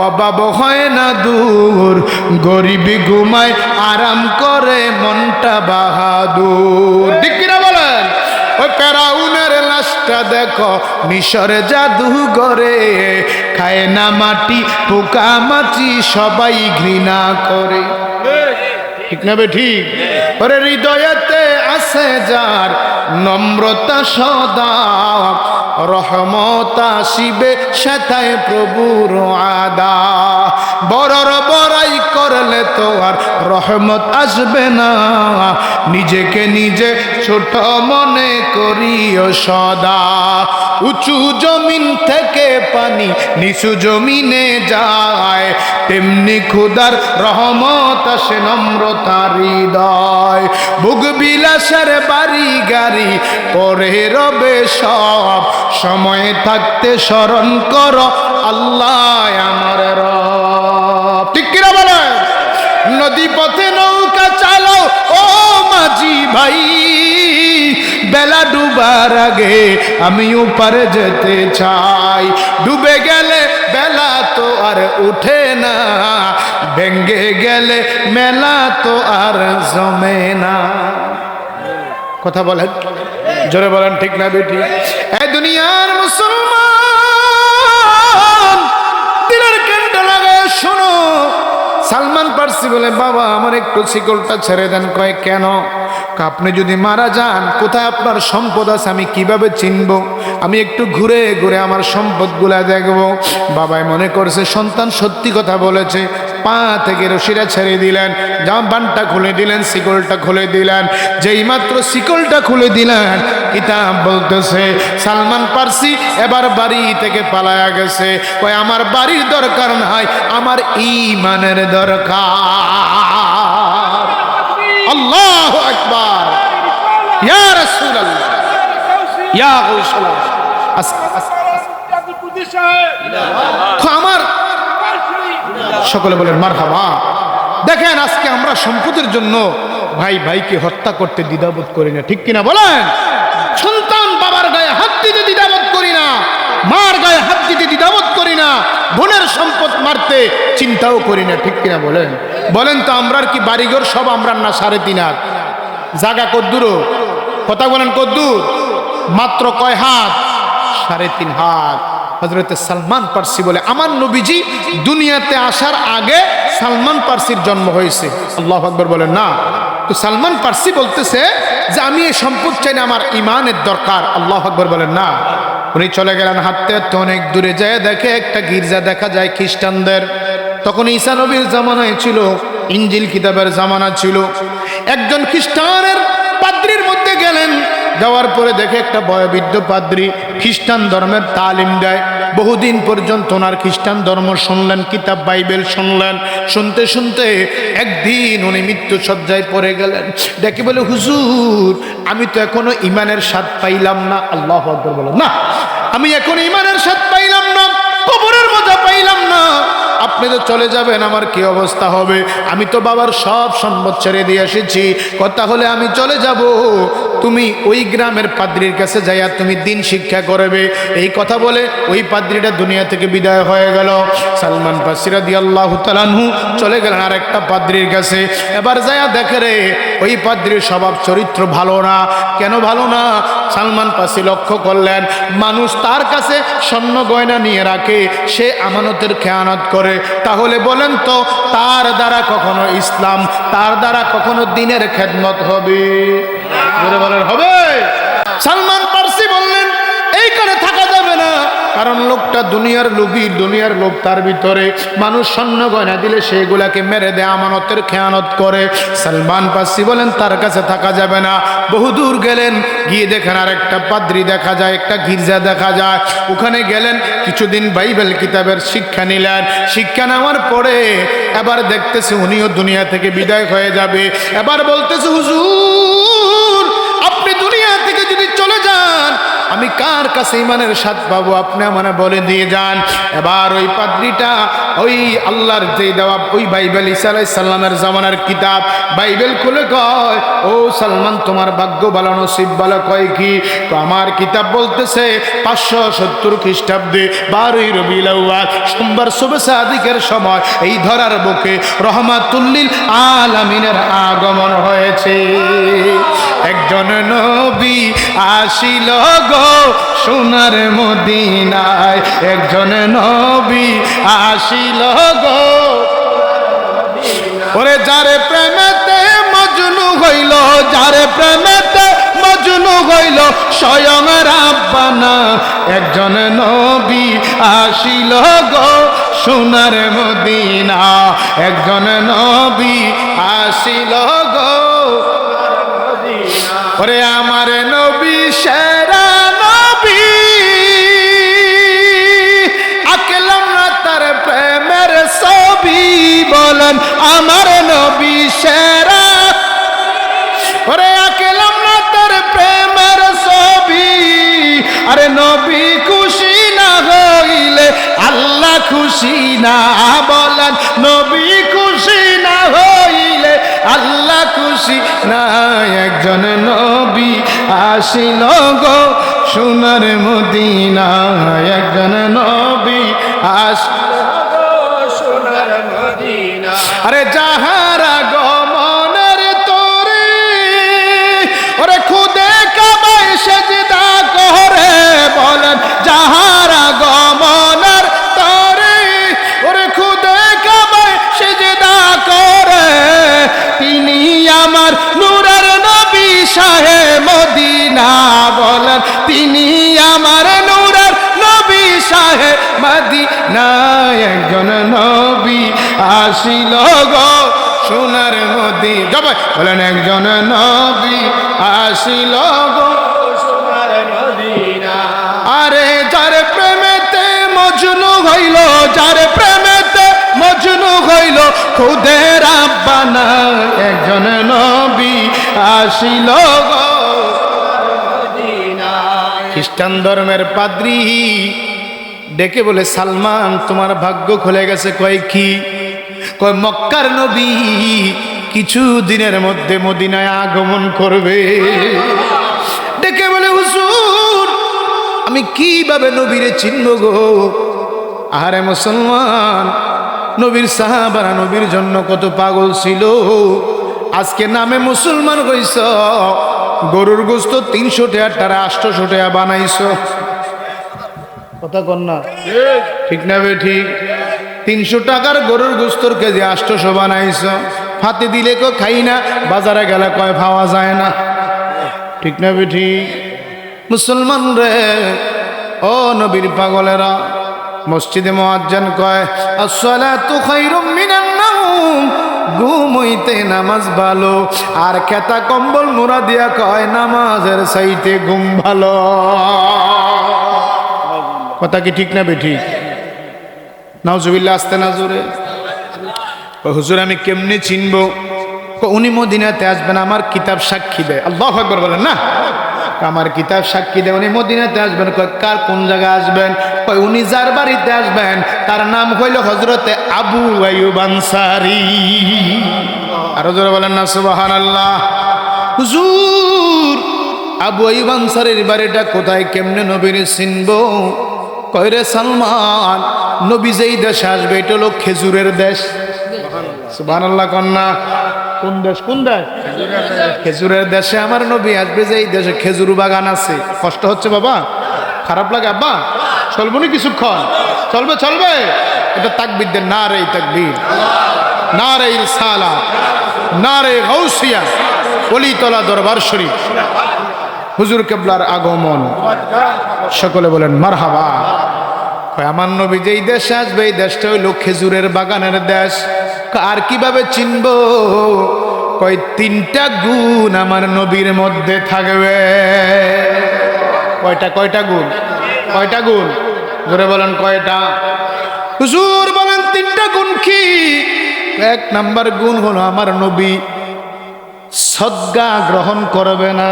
অভাব হয় না দূর, গরিবি ঘুমায় আরাম করে মনটা বাহাদুর। ঠিক কিনা বলেন? ওই ফেরাউনের লাশটা দেখো মিশরে জাদুঘরে, খায় না মাটি পোকা মাছি সবাই ঘৃণা করে। ঠিক না বে ঠিক? ওরে হৃদয়েতে আছে যার নম্রতা সদা, রহমত আসিবে সেথায় প্রভুর আদা। বড়র বড়াই করলে তো আর রহমত আসবে না, নিজেকে নিজে ছোট মনে করিও সদা। উঁচু জমিন থেকে পানি নিচু জমিনে যায়, তেমনি খুদার রহমত আসে নম্রতার হৃদয়। ভোগ বিলাসের বাড়ি গাড়ি পরে রবে সব, সময় থাকতে স্মরণ করো আল্লাহ আমার রব। ঠিক কিনা বলে? নদী পথে নৌকা চালাও ও মাঝি ভাই, বেলা ডুবার আগে আমি ওপারে যেতে চাই। ডুবে গেলে বেলা তো আর উঠে না, ভেঙ্গে গেলে মেলা তো আর জমে না। কথা বলেন, জোরে বলেন ঠিক না বেটি? এই দুনিয়ার মুসলমান দিলের কেন্দ্র লাগে শোনো। সালমান পার্সি বলে, বাবা আমার একটু শিকলটা ছেড়ে দেন। কয় কেন? আপনি যদি মারা যান কোথায় আপনার সম্পদ আছে আমি কিভাবে চিনব? আমি একটু ঘুরে ঘুরে আমার সম্পদগুলা দেখব। বাবাই মনে করছে সন্তান সত্যি কথা বলেছে, পা থেকে রশিটা ছেড়ে দিলেন, জামাটা খুলে দিলেন, শিকলটা খুলে দিলেন। যেই মাত্র শিকলটা খুলে দিলেন, কিতাব বলতেছে সালমান পার্সি এবার বাড়ি থেকে পালায়া গেছে। কয় আমার বাড়ির দরকার নাই, আমার ঈমানের দরকার। আল্লাহু আকবার, ইয়া রাসূলুল্লাহ, ইয়া গাউসুল্লাহ। আমার সকলে বলেন মারহাবা। দেখেন আজকে আমরা সম্পদের জন্য ভাই ভাইকে হত্যা করতে দ্বিধাবোধ করি না, ঠিক কিনা বলেন? সন্তান বাবার গায়ে হাত দিতে দ্বিধাবোধ করি না, মার গায়ে হাত দিতে দ্বিধাবোধ করি না, বোনের সম্পদ মারতে চিন্তাও করি না, ঠিক কিনা বলেন? বলেন তো আমরার কি বাড়িঘর সব আমরা না 3.5 হাত? জায়গা কদ্দুর? কথা বলেন কদ্দুর? মাত্র কয় হাত? 3.5 হাত। হযরত সালমান পার্সি বলে আমার নবীজি দুনিয়াতে আসার আগে সালমান পার্সির জন্ম হয়েছে। আল্লাহু আকবার বলেন না? তো সালমান পার্সি বলতেছে যে আমি এই সম্পদ চাই না, আমার ঈমানের দরকার। আল্লাহু আকবার বলেন না? উনি চলে গেলেন, হাঁটতে হাঁটতে অনেক দূরে যায় দেখে একটা গির্জা দেখা যায় খ্রিস্টানদের। তখন ঈসা নবীর জামানায় ছিল, ইনজিল কিতাবের জামানা ছিল। একজন খ্রিস্টানের পাদ্রির মধ্যে গেলেন, যাওয়ার পরে দেখে একটা বয়োবৃদ্ধ পাদ্রী খ্রিস্টান ধর্মের তালিম দেয়। বহুদিন পর্যন্ত ওনার খ্রিস্টান ধর্ম শুনলেন, কিতাব বাইবেল শুনলেন। শুনতে শুনতে একদিন উনি মৃত্যু শয্যায় পড়ে গেলেন। দেখে বলে, হুজুর আমি তো এখনো ঈমানের স্বাদ পাইলাম না। আল্লাহু আকবার বলেন না? আমি এখনো ঈমানের স্বাদ পাইলাম না, কবরের মজা পাইলাম না। আপনি তো চলে যাবেন, আমার কি অবস্থা হবে? আমি তো বাবার সব সম্পদ ছেড়ে দিয়ে এসেছি। কথা হলে আমি চলে যাব, তুমি ওই গ্রামের পাদ্রীর কাছে যাইয়া তুমি দিন শিক্ষা করবে। এই কথা বলে ওই পাদ্রীটা দুনিয়া থেকে বিদায় হয়ে গেল। সালমান পার্সি রাদিয়াল্লাহু তাআলা আনহু চলে গেলেন আর একটা পাদ্রীর কাছে। এবার যাইয়া দেখে রে ওই পাদ্রীর স্বভাব চরিত্র ভালো না। কেন ভালো না? সালমান পার্সি লক্ষ্য করলেন মানুষ তার কাছে স্বর্ণ গয়না নিয়ে রাখে, সে আমানতের খেয়ানত করে। তাহলে বলেন তো তার দ্বারা কখনো ইসলাম, তার দ্বারা কখনো দ্বীনের খেদমত হবে? জোরে বলেন হবে? সালমান পার্সি বললেন এই করে থাকা যাবে না, কারণ লোকটা দুনিয়ার লোভী, দুনিয়ার লোভ তার ভিতরে। মানুষ স্বর্ণ গয়না দিলে সেগুলাকে মেরে দেয়, আমানতের খেয়ানত করে। সালমান পার্সি বলেন তার কাছে থাকা যাবে না। বহুদূর গেলেন, গিয়ে দেখেন আর একটা পাদ্রী দেখা যায়, একটা গির্জা দেখা যায়। ওখানে গেলেন, কিছুদিন বাইবেল কিতাবের শিক্ষা নিলেন। শিক্ষা নেওয়ার পরে এবার দেখতেছে উনিও দুনিয়া থেকে বিদায় হয়ে যাবে। এবার বলতেছে হুজুর আপনি দুনিয়া থেকে যদি চলে যান আমি কার কাছে ইমানের স্বাদ পাবো আপনি আমারে বলে দিয়ে যান। এবার ওই পাদ্রীটা ওই আল্লাহর যে দেওয়া ওই বাইবেল ঈসা আলাইহিস সালামের জামানার কিতাব বাইবেল খুলে কয়, ও সালমান তোমার ভাগ্য ভালো নসিব ভালো। কয় কি? তো আমার কিতাব বলতেছে 570 খ্রিস্টাব্দে 12ই রবিউল আউয়াল সোমবার শুভে সাদিকের সময় এই ধরার বুকে রহমাতুল্লিল আলামিনের আগমন হয়েছে। একজন নবী আসিল গো সোনার মদিনায়, একজন নবী আসিল গো। ওরে যারে প্রেমেতে মজনু হইল, যারে প্রেমেতে মজনু হইল স্বয়ং রাব্বানা, একজন নবী আসিল গো সোনার মদিনা, একজন নবী আসিল গো। ওরে আমার নবী সেরা নবী, আঁকলাম না তার প্রেমের ছবি। বলেন আমার নবী সেরা। ওরে আঁকলাম না তার প্রেমের ছবি। আরে নবী খুশি না হইলে আল্লাহ খুশি না। বলেন নবী খুশি না হইলে আল্লাহ খুশি না। একজন নবী আসিল গো সোনার মদিনা, একজন নবী আসিল গো সোনার মদিনা। আরে যাহারা গমনের তোরে, ওরে খুদে কাবায় সেজদা করে। বলেন যাহারা গমনের তোরে, ওরে খুদে কাবায় সেজদা করে, তিনি আমার নূরের নবী শাহে মদিনা। বলেন তিনি আমার নূরের নবী শাহে মদিনা, একজন নবী আসিল গো সোনার মদিনা। বলেন একজন নবী আসিল গো সোনার মদিনা। আরে যার প্রেমেতে মজনু হইল, যার প্রেমেতে মজনু হইল খুদে রাব্বানা, একজন নবী আসিল গো মদিনা। খ্রিস্টান ধর্মের পাদ্রী ডেকে বলে, সালমান তোমার ভাগ্য খুলে গেছে। কয় কি? কয় মক্কার নবী কিছু দিনের মধ্যে মদিনায় আগমন করবে। ডেকে বলে, হুজুর আমি কিভাবে নবীরে চিনব গো? আরে মুসলমান, নবীর সাহাবারা নবীর জন্য কত পাগল ছিল। আজকে নামে মুসলমান হইছ, গরুর গোস্ত 300 টাকা তারা 800 টাকা বানাইছ। কথা কন না ঠিক না বে? ঠিক। 300 টাকার গরুর গোস্তর কেজি 800 বানাইছ। ফাতে দিলে কো খাই না, বাজারে গেলে কয় পাওয়া যায় না। ঠিক না বে? ঠিক। মুসলমান রে, ও নবীর পাগলেরা, মসজিদে মুয়াজ্জিন কয় আসসালাতু খায়রুম মিনান নাওম, ঘুম হইতে নামাজ ভালো। আর খেতা কম্বল মোড়া দিয়া কয় নামাজের চাইতে ঘুম ভালো। কথা কি ঠিক না বে? ঠিক। নাউজুবিল্লাহ। আসতে না জোরে। হুজুর আমি কেমনে চিনবো? উনি মদিনাতে আসবেন, আমার কিতাব সাক্ষী দেয়। আল্লাহু আকবার বলেন না। আমার কিতাব সাক্ষী দেয় উনি মদিনাতে আসবেন। কার কোন জায়গায় আসবেন? উনি যার বাড়িতে আসবেন তার নাম হইল হযরতে আবু আইয়ুব আনসারী। আরো জোরে বলেন না সুবহানাল্লাহ। হুজুর আবু আইয়ুব আনসারীর বাড়িটা কোথায়? কেমনে নবীর চিনবো? কয় রে সালমান, নবী যেই দেশে আসবে এটা হলো খেজুরের দেশ। সুবহানাল্লাহ কন্যা। কোন দেশ? কোন দেশ? খেজুরের দেশে আমার নবী আসবে। যে এই দেশে খেজুর বাগান আছে। কষ্ট হচ্ছে বাবা? খারাপ লাগে আব্বা? চলবো না কিছুক্ষণ? চলবে চলবে। এটা তাকবীর দেন, না রে তাকবীর, না রে রিসালাত, না রে গাউসিয়া, ওলিতলা দরবার শরীফ, হুজুর কেবলার আগমন। সকলে বলেন মারহাবা। আমার নবী যেই দেশে আসবে এই দেশটা হইল খেজুরের বাগানের দেশ। আর কিভাবে চিনবো? কয় 3টা গুণ আমার নবীর মধ্যে থাকবে। কয়টা? কয়টা গুণ? কয়টা গুণ? জোরে বলেন কয়টা? হুজুর বলেন 3টা গুণ। কি? 1 নাম্বার গুণ হলো আমার নবী সদকা গ্রহণ করবে না।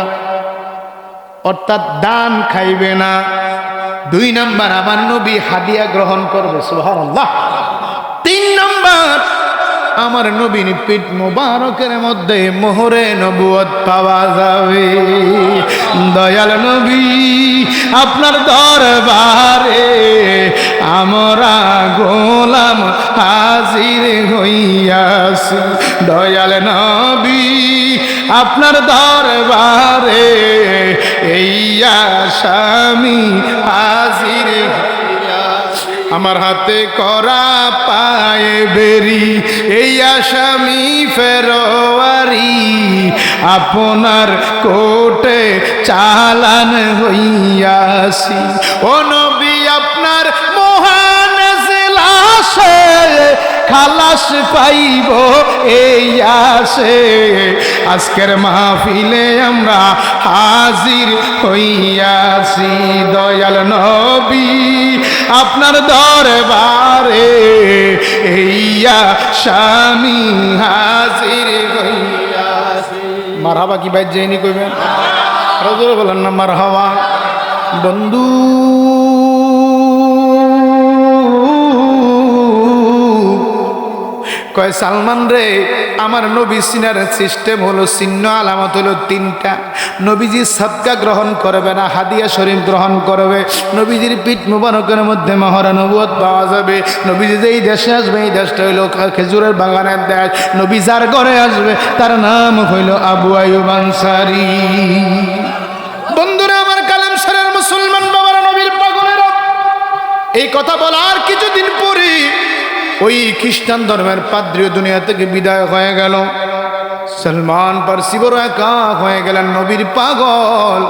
অর্থাৎ দান খাইবে না। 2 নাম্বার আমার নবী হাদিয়া গ্রহণ করবে, সুবহানাল্লাহ। 3 নাম্বার আমার নবীর পিঠ মুবারকের মধ্যে মোহরে নবুয়ত পাওয়া যাবে। দয়াল নবী আপনার দরবারে আমরা গোলাম হাজির হইয়াছি। দয়াল নবী আপনার দরবারে এই আসামি হাজির। আমার হাতে করা পায়ে বেরি এই আসামি ফেরোয়ারি, আপনার কোর্টে চালান হইয়াছি। ও নবী আপনার মহান এজলাসে খালাস পাইব এই আসে। আজকের মাহফিলে আমরা হাজির হইয়াছি। দয়াল নবী আপনার দরবারে এইয়া স্বামী হাজির হইয়াছি। মারহাবা কি ভাই জেনি কইবেন? রজুল বলেন না মারহাবা। বন্ধু কয় সালমান রে, আমার নবী সিনার সিস্টেম হলো, চিহ্ন আলামত হলো 3টা। নবীজি সাদকা গ্রহণ করবে না, হাদিয়া শরীফ গ্রহণ করবে। নবীজির পিঠ মুবারকের মধ্যে মহরা নবুয়ত পাওয়া যাবে। নবীজি যেই দেশে আসবে এই দেশটা হইল খেজুরের বাগানের দেশ। নবী যার ঘরে আসবে তার নাম হইল আবু আইয়ুব আনসারী। বন্ধুরা আমার, কালাম সারের মুসলমান বাবার নবীর পাগলেরা, এই কথা বলার কিছুদিন পরে ওই খ্রিস্টান ধর্মের পাদ্রী দুনিয়া থেকে বিদায় হয়ে গেল। সালমান ফার্সি বড় একা হয়ে গেলেন, নবীর পাগল,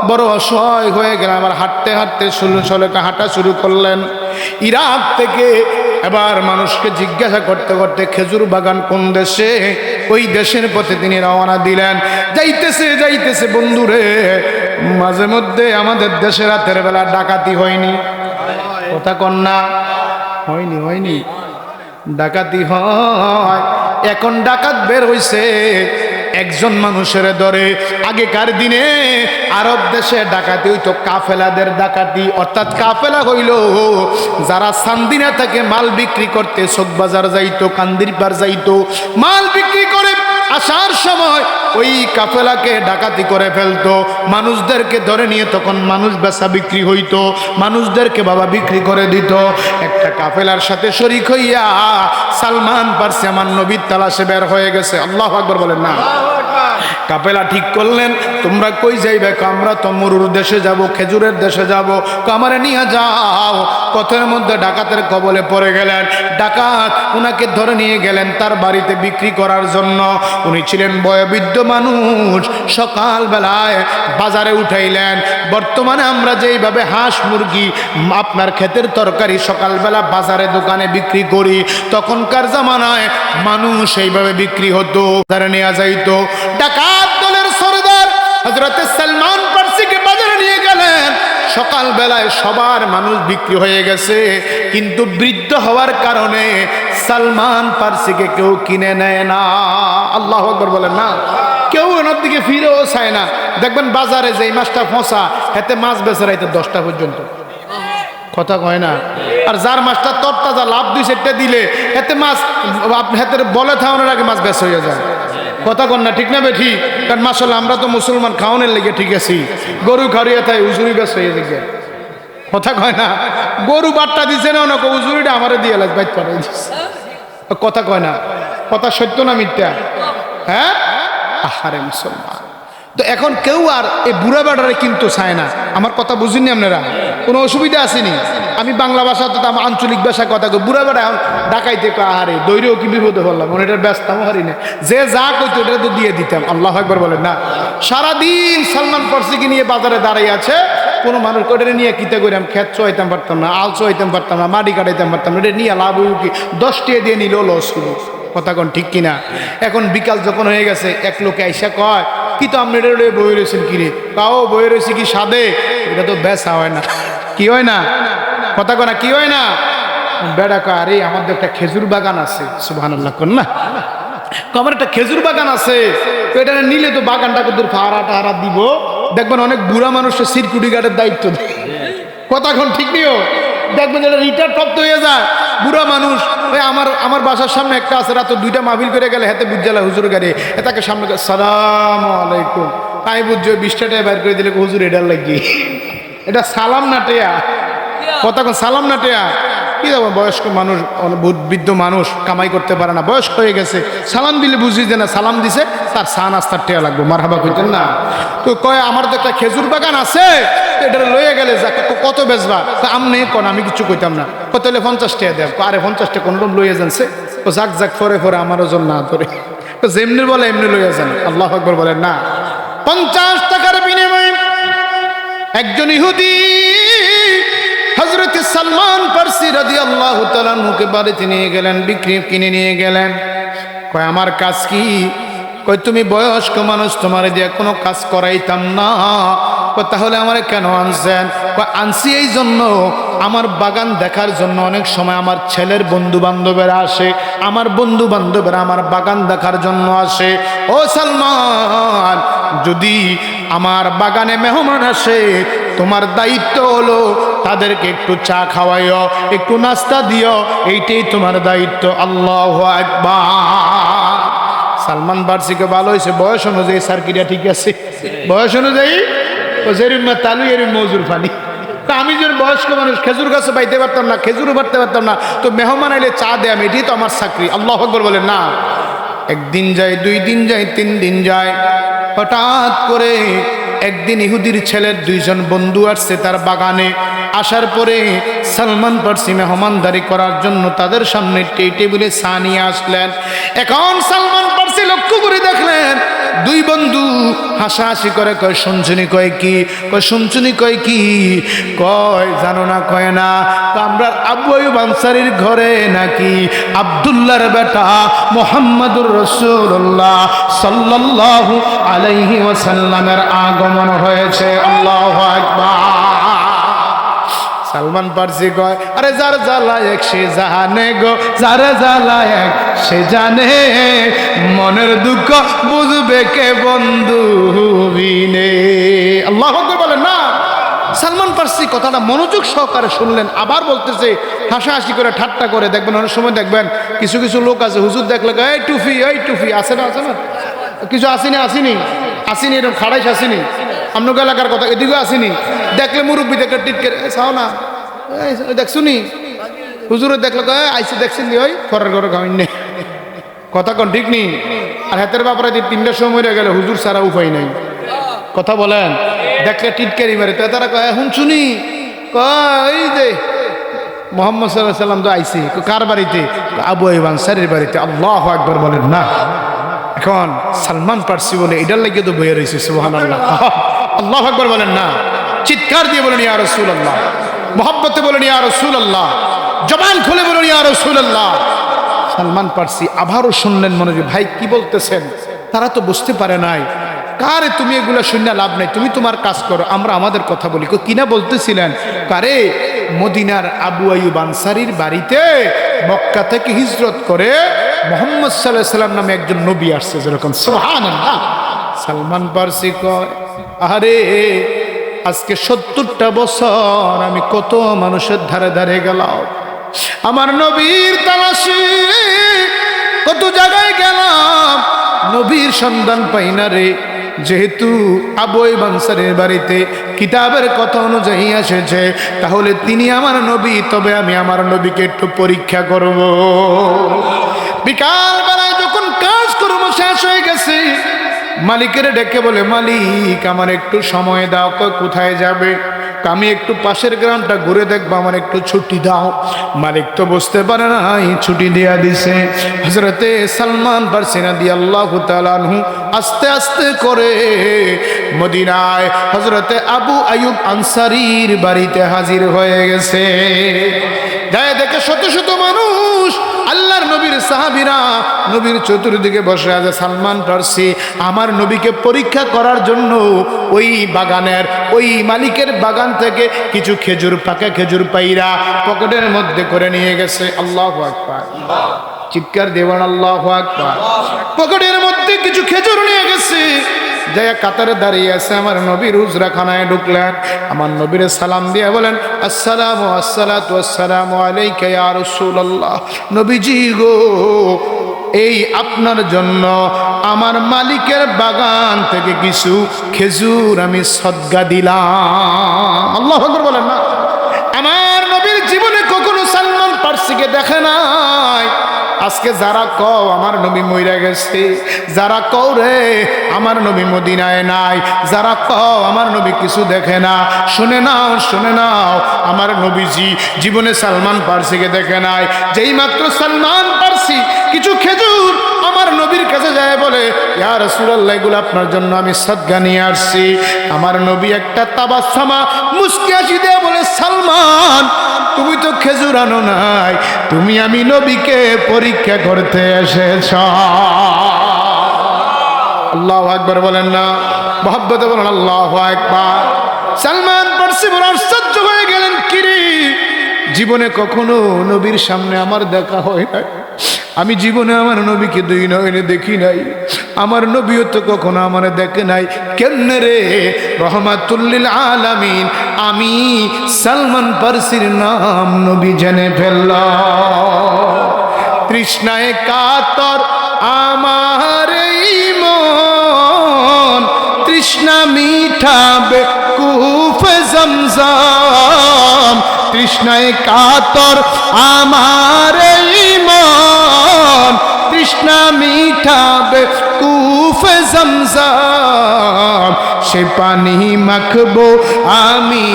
বড় অসহায় হয়ে গেলেন। আবার হাঁটতে হাঁটতে ষোলোটা হাঁটা শুরু করলেন। ইরাক থেকে এবার মানুষকে জিজ্ঞাসা করতে করতে খেজুর বাগান কোন দেশে, ওই দেশের পথে তিনি রওনা দিলেন। যাইতেছে যাইতেছে বন্ধুরে, মাঝে মধ্যে আমাদের দেশে রাতের বেলা ডাকাতি হয়নি? কথা কন্যা হয়নি? হয়নি, ডাকাতি হয়। এখন ডাকাত বের হইছে একজন মানুষের ধরে। আগেকার দিনে আরব দেশে ডাকাতি হইতো কাফেলাদের ডাকাতি, অর্থাৎ কাফেলা হইল যারা সান্দিনা থেকে মাল বিক্রি করতে চকবাজার যাইতো, কান্দিরপার যাইতো, মাল বিক্রি করে আসার সময় ওই কাফেলাকে ডাকাতি করে ফেলতো। মানুষদেরকে ধরে নিয়ে তখন মানুষ বেচা বিক্রি হইতো, মানুষদেরকে বাবা বিক্রি করে দিত। একটা কাফেলার সাথে শরীক হইয়া সালমান ফার্সি আমার নবীর তালাশে বের হয়ে গেছে। আল্লাহু আকবার বলেন না। কাফেলা ঠিক করলেন, তোমরা কই যাইবে? আমরা তো মরুর দেশে যাব, খেজুরের দেশে যাব, আমারে নিয়ে যাও। পথের মধ্যে ডাকাতের কবলে পড়ে গেলেন। ডাকাত উনাকে ধরে নিয়ে গেলেন তার বাড়িতে বিক্রি করার জন্য। উনি ছিলেন বয়োবৃদ্ধ মানুষ। সকালবেলায় বাজারে উঠাইলেন। বর্তমানে আমরা যেইভাবে হাঁস মুরগি আপনার ক্ষেতের তরকারি সকালবেলা বাজারে দোকানে বিক্রি করি, তখনকার জামানায় মানুষ এইভাবে বিক্রি হতো, বাজারে নিয়ে যাইতো। ডাকাত দলের সরদার হযরত সালমান ফার্সিকে বাজারে নিয়ে গেলেন। সকালবেলায় সবার মানুষ বিক্রি হয়ে গেছে, কিন্তু বৃদ্ধ হওয়ার কারণে সালমান ফার্সিকে কেউ কিনে নেয় না। আল্লাহু আকবার বলেন না। কেউ ওনার দিকে ফিরেও চায় না। দেখবেন বাজারে যেই মাছটা ফোঁসা, এতে মাছ বেচে রাইতে 10টা পর্যন্ত। কথা কয় না। আর যার মাছটা তরতাজা লাভ 2-4টা দিলে এতে মাছ আপনি হাতের বলে থাওয়ানোর আগে মাছ বেচ হয়ে যায়। কথা কন না, ঠিক না বেঠি? কারণ মাশাআল্লাহ আমরা তো মুসলমান, খাওয়ানোর লেগে ঠিক আছি। গরু খাওয়াইয়া তাই উজুরি বেচ হয়ে যায়। কথা কয় না। গরু বাট্টা দিছে না, ওনাকে উজুরিটা আমারে দিয়ে লাগ বাইত পাঠাই দিচ্ছে। কথা কয় না। কথা সত্য না মিথ্যা? হ্যাঁ, আহারে মুসলমান। তো এখন কেউ আর এই বুড়া বেড়ারে কিন্তু চায় না। আমার কথা বুঝিনি আপনারা? কোনো অসুবিধা আসেনি? আমি বাংলা ভাষা তো আমার আঞ্চলিক ভাষায় কথা কই। বুড়া বেড়া এখন ডাকাইতে আহারে দৈরেও কি বিপদে বললাম, ওটার ব্যস্তাম হারি না। যে যা কইতো ওটা তো দিয়ে দিতাম। আল্লাহু আকবার বলেন না। সারাদিন সালমান ফার্সিকে নিয়ে বাজারে দাঁড়িয়ে আছে। কোনো মানুষ ওটা নিয়ে কিতে করিলাম, খেত চোয়াইতাম পারতাম না, আল চোয়াইতাম পারতাম না, মাটি কাটাইতাম পারতাম না। এটা নিয়ে লাভ কি 10 টাকা দিয়ে নিল লস হলো। কথা কোন ঠিক কিনা? এখন বিকাল যখন হয়ে গেছে, এক লোকে আইসা কয়, কি তো আপনি এটা বই রয়েছেন কিরে? তাও বই রয়েছে কি সাদে? এটা তো বেচা হয় না। কি হয় না? কথা কনা কি হয় না? বেড়া কয়, আরে আমাদের একটা খেজুর বাগান আছে। সুবহানাল্লাহ কোন না। আমার একটা খেজুর বাগান আছে, তো এটা নিলে তো বাগানটাকে দূর ফাড়া টাড়া দিব, দেখবেন অনেক বুড়া মানুষের সিকিউরিটি গার্ডের দায়িত্ব দেয়, কতক্ষণ ঠিক নিও, দেখবেন যেটা রিটায়ার প্রাপ্ত হয়ে যায় বুড়া মানুষ। ওই আমার বাসার সামনে একটা আছে, রাত 2টা মাহফিল করে গেলে হাতে বুঝালা হুজুর গাড়ি, তাকে সামনে সালাম আলাইকুম, আমি বুঝছো 20টা টাকা বের করে দিলে হুজুর এটার লাগি, এটা সালাম না টেয়া, কতক্ষণ সালাম না টেয়া। কি যাবো, বয়স্ক মানুষ, বৃদ্ধ মানুষ কামাই করতে পারে না, বয়স্ক হয়ে গেছে, সালাম দিলে বুঝি যে না সালাম দিছে, তার চা নাস্তার টেয়া লাগবে, মারহাবা কইতেন না। তো কয় আমার তো একটা খেজুর বাগান আছে, এটা লইয়ে গেলে কত বেচবা, আমনে কোন, আমি কিছু কইতাম না, কত হলে 50 টাকা দেব, আরে 50 টাকা কোন রকম লইয়ে যানছে, ও যাক যাক ফরে ফরে আমার ওজন না ধরে, যেমনি বলে এমনি লইয়া যান। আল্লাহু আকবার বলেন না। 50 টাকার বিনিময়ে একজন ইহুদি হযরত সালমান ফারসি রাদিয়াল্লাহু তাআলা মুকে বাড়িতে নিয়ে গেলেন, বিক্রি কিনে নিয়ে গেলেন। কয় আমার কাজ কি? কয় তুমি বয়স্ক মানুষ, তোমার দিয়ে কোনো কাজ করাইতাম না। কয় তাহলে আমারে কেন আনছেন? কয় আনছি এই জন্য, আমার বাগান দেখার জন্য অনেক সময় আমার ছেলের বন্ধু বান্ধবেরা আসে, আমার বন্ধু বান্ধবেরা আমার বাগান দেখার জন্য আসে। ও সালমান, যদি আমার বাগানে মেহমান আসে, তোমার দায়িত্ব হলো তাদেরকে একটু চা খাওয়াইও, একটু নাস্তা দিও, এইটাই তোমার দায়িত্ব। আল্লাহু আকবার। সালমান ফারসিকে ভালো হয়েছে, বয়স অনুযায়ী সার্কিটা ঠিক আছে, বয়স অনুযায়ী ও যেরুম তালু এরুম মজুর ফানি। তা আমি যখন বয়স্ক মানুষ, খেজুর গাছও পাইতে পারতাম না, খেজুরও পারতে পারতাম না, তো মেহমান আইলে চা দেয়, এটাই তো আমার চাকরি। আল্লাহু আকবার বলেন না। একদিন যায়, 2 দিন যায়, 3 দিন যায়, হঠাৎ করে একদিন ইহুদির ছেলের 2 জন বন্ধু আসছে তার বাগানে। আসার পরে সালমান ফারসি মেহমানদারি করার জন্য তাদের সামনে টেবিলে চা নিয়ে আসলেন। এখন সালমান ফারসি লক্ষ্য করে দেখলেন 2 বন্ধু হাসাহাসি করে, কয় শুনছুনি, কয় কি? কয় শুনছুনি, কয় কি? কয় জানো না, কয় না, আমরা আবু আইয়ুব আনসারীর ঘরে নাকি আব্দুল্লাহর বেটা মুহাম্মদুর রাসূলুল্লাহ সাল্লাল্লাহু আলাইহি ওয়াসাল্লামের আগমন হয়েছে। আল্লাহু আকবার। সালমান ফারসি কয়, আরে যার জ্বালা এক সে জানে গো, যার জ্বালা এক সে জানে, মনের দুঃখ বুঝবে কে বন্ধু বিনে। আল্লাহু আকবার বলেন না। সালমান ফারসি কথাটা মনোযোগ সহকারে শুনলেন, আবার বলতেছে হাসাহাসি করে, ঠাট্টা করে। দেখবেন অনেক সময় দেখবেন কিছু কিছু লোক আছে, হুজুর দেখলে এই টুফি, এই টুফি, আছে না, আছে না, কিছু আসেনি, আসেনি, আসেনি, এরকম খাড়াইশ আসেনি, আপনার এলাকার কথা, এদিকেও আসেনি, দেখলে মুরব্বী দেখলে টিটকে চাও না, দেখছুনি হুজুরে দেখলে আইসি দেখছেন ওই ফরের ঘরে খাওয়াই কথা কোন ঠিক নেই। আর হাতের বাপরা যে 3টার সময় মরে গেলে হুজুর ছাড়া উপায় নাই, কথা বলেন, দেখলে টিটকারি মারে। তো তারা কয় এখন শুনি, কই যে মোহাম্মদ সাল্লাল্লাহু আলাইহি সাল্লাম তো আইসি, কার বাড়িতে? আবু আইয়ুব আনসারীর বাড়িতে। আল্লাহু আকবার বলেন না। এখন সালমান ফারসি বলে এটার লাগিয়ে তো বইয়ে রয়েছে, সুবহানাল্লাহ, আল্লাহু আকবার বলেন না। চিৎকার দিয়ে বলেন ইয়া রাসূলুল্লাহ, মুহাব্বতে বলেন ইয়া রাসূলুল্লাহ, জবান খুলে বলেন ইয়া রাসূলুল্লাহ। সালমান ফারসি আবারও শুনলেন মনোযোগ, ভাই কি বলতেছেন? তারা তো বুঝতে পারে নাই। কারে তুমি এগুলো শুনে লাভ নাই, তুমি তোমার কাজ করো, আমরা আমাদের কথা বলি। কিনা বলতেছিলেন? কারে মদিনার আবু আইয়ুব আনসারীর বাড়িতে মক্কা থেকে হিজরত করে মুহাম্মদ সাল্লাল্লাহু আলাইহি সাল্লাম নামে একজন নবী আসছে, যেরকম সুবহানাল্লাহ। সালমান ফারসি কয়, আরে আজকে 70টা বছর আমি কত মানুষের ধারে ধারে গেলাম, আমার নবীর তালাশে কত জায়গায় গেলাম, নবীর সন্ধান পাই না রে। যেহেতু আবু আইয়ুব আনসারীর বাড়িতে কিতাবের কথা অনুযায়ী এসেছে, তাহলে তিনি আমার নবী, তবে আমি আমার নবীকে একটু পরীক্ষা করব। বিকাল বেলায় যখন কাজকর্ম শেষ হয়ে গেছে, মালিকের ডেকে বলে, মালিক আমার একটু সময় দাও। কোথায় যাবে? আমি একটু পাশের গ্রামটা ঘুরে দেখবো, আমার একটু ছুটি দাও। মালিক তো বুঝতে পারে না, ছুটি দেয়া দিছে। হযরতে সালমান ফারসি রাদিয়াল্লাহু তাআলা আনহু আস্তে আস্তে করে মদিনায় হযরতে আবু আইয়ুব আনসারীর বাড়িতে হাজির হয়ে গেছে। গায়ে দেখে শত শত মানুষ, আল্লাহর নবীর সাহাবীরা নবীর চতুর্দিকে বসে আছে। সালমান ফারসি আমার নবীকে পরীক্ষা করার জন্য ওই বাগানের, ওই মালিকের বাগান থেকে কিছু খেজুর, পাকা খেজুর পাইরা পকেটের মধ্যে করে নিয়ে গেছে। আল্লাহু আকবার, চিৎকার দেবেন আল্লাহু আকবার। পকেটের মধ্যে কিছু খেজুর নিয়ে গেছে। যাইয়া কাতারে দাঁড়িয়ে আছে আমার নবীর হুজরাখানায় ঢুকলেন আমার নবীরে সালাম দিয়ে বলেন আসসালামু আসসালাতু আসসালামু আলাইকা ইয়া রাসূলুল্লাহ নবীজি গো এই আপনার জন্য আমার মালিকের বাগান থেকে কিছু খেজুর আমি সদকা দিলাম আল্লাহু আকবার বলেন না আমার নবীর জীবনে কখনো সালমান ফার্সিকে দেখে নাই আজকে যারা কও আমার নবী মইরা গেছে যারা কও রে আমার নবী মদিনায় নাই যারা কও আমার নবী কিছু দেখে না শুনে নাও আমার নবীজি জীবনে সালমান ফার্সিকে দেখে নাই যেই মাত্র সালমান ফার্সি কিছু খেজুর আমার নবীর কাছে যায় বলে ইয়া রাসূলুল্লাহ এগুলো আপনার জন্য আমি সদকা নিয়ে আসছি আমার নবী একটা তাবাসসুমা মুস্কি হাসি দিয়ে বলে সালমান তুমি তো খেজুর আনো নাই তুমি আমি নবীকে পরীক্ষা করতে এসেছ আল্লাহু আকবার বলেন না মুহাব্বতে বলেন আল্লাহু আকবার সালমান ফার্সি বড় আশ্চর্য হয়ে গেলেন কিরে জীবনে কখনো নবীর সামনে আমার দেখা হয় না আমি জীবনে আমার নবীকে দুই নয়নে দেখি নাই আমার নবীও তো কখনো আমার দেখে নাই কেমনে রে রহমাতুল লিল আলামিন আমি সালমান ফার্সির নাম নবী জেনে ফেললাম তৃষ্ণায় কাতর আমার এই মন তৃষ্ণা মিঠাবে কুফে জমজম তৃষ্ণায় কাতর আমার এই মন তৃষ্ণা মিঠাবে কুফে জমজম সে পানি মাখবো আমি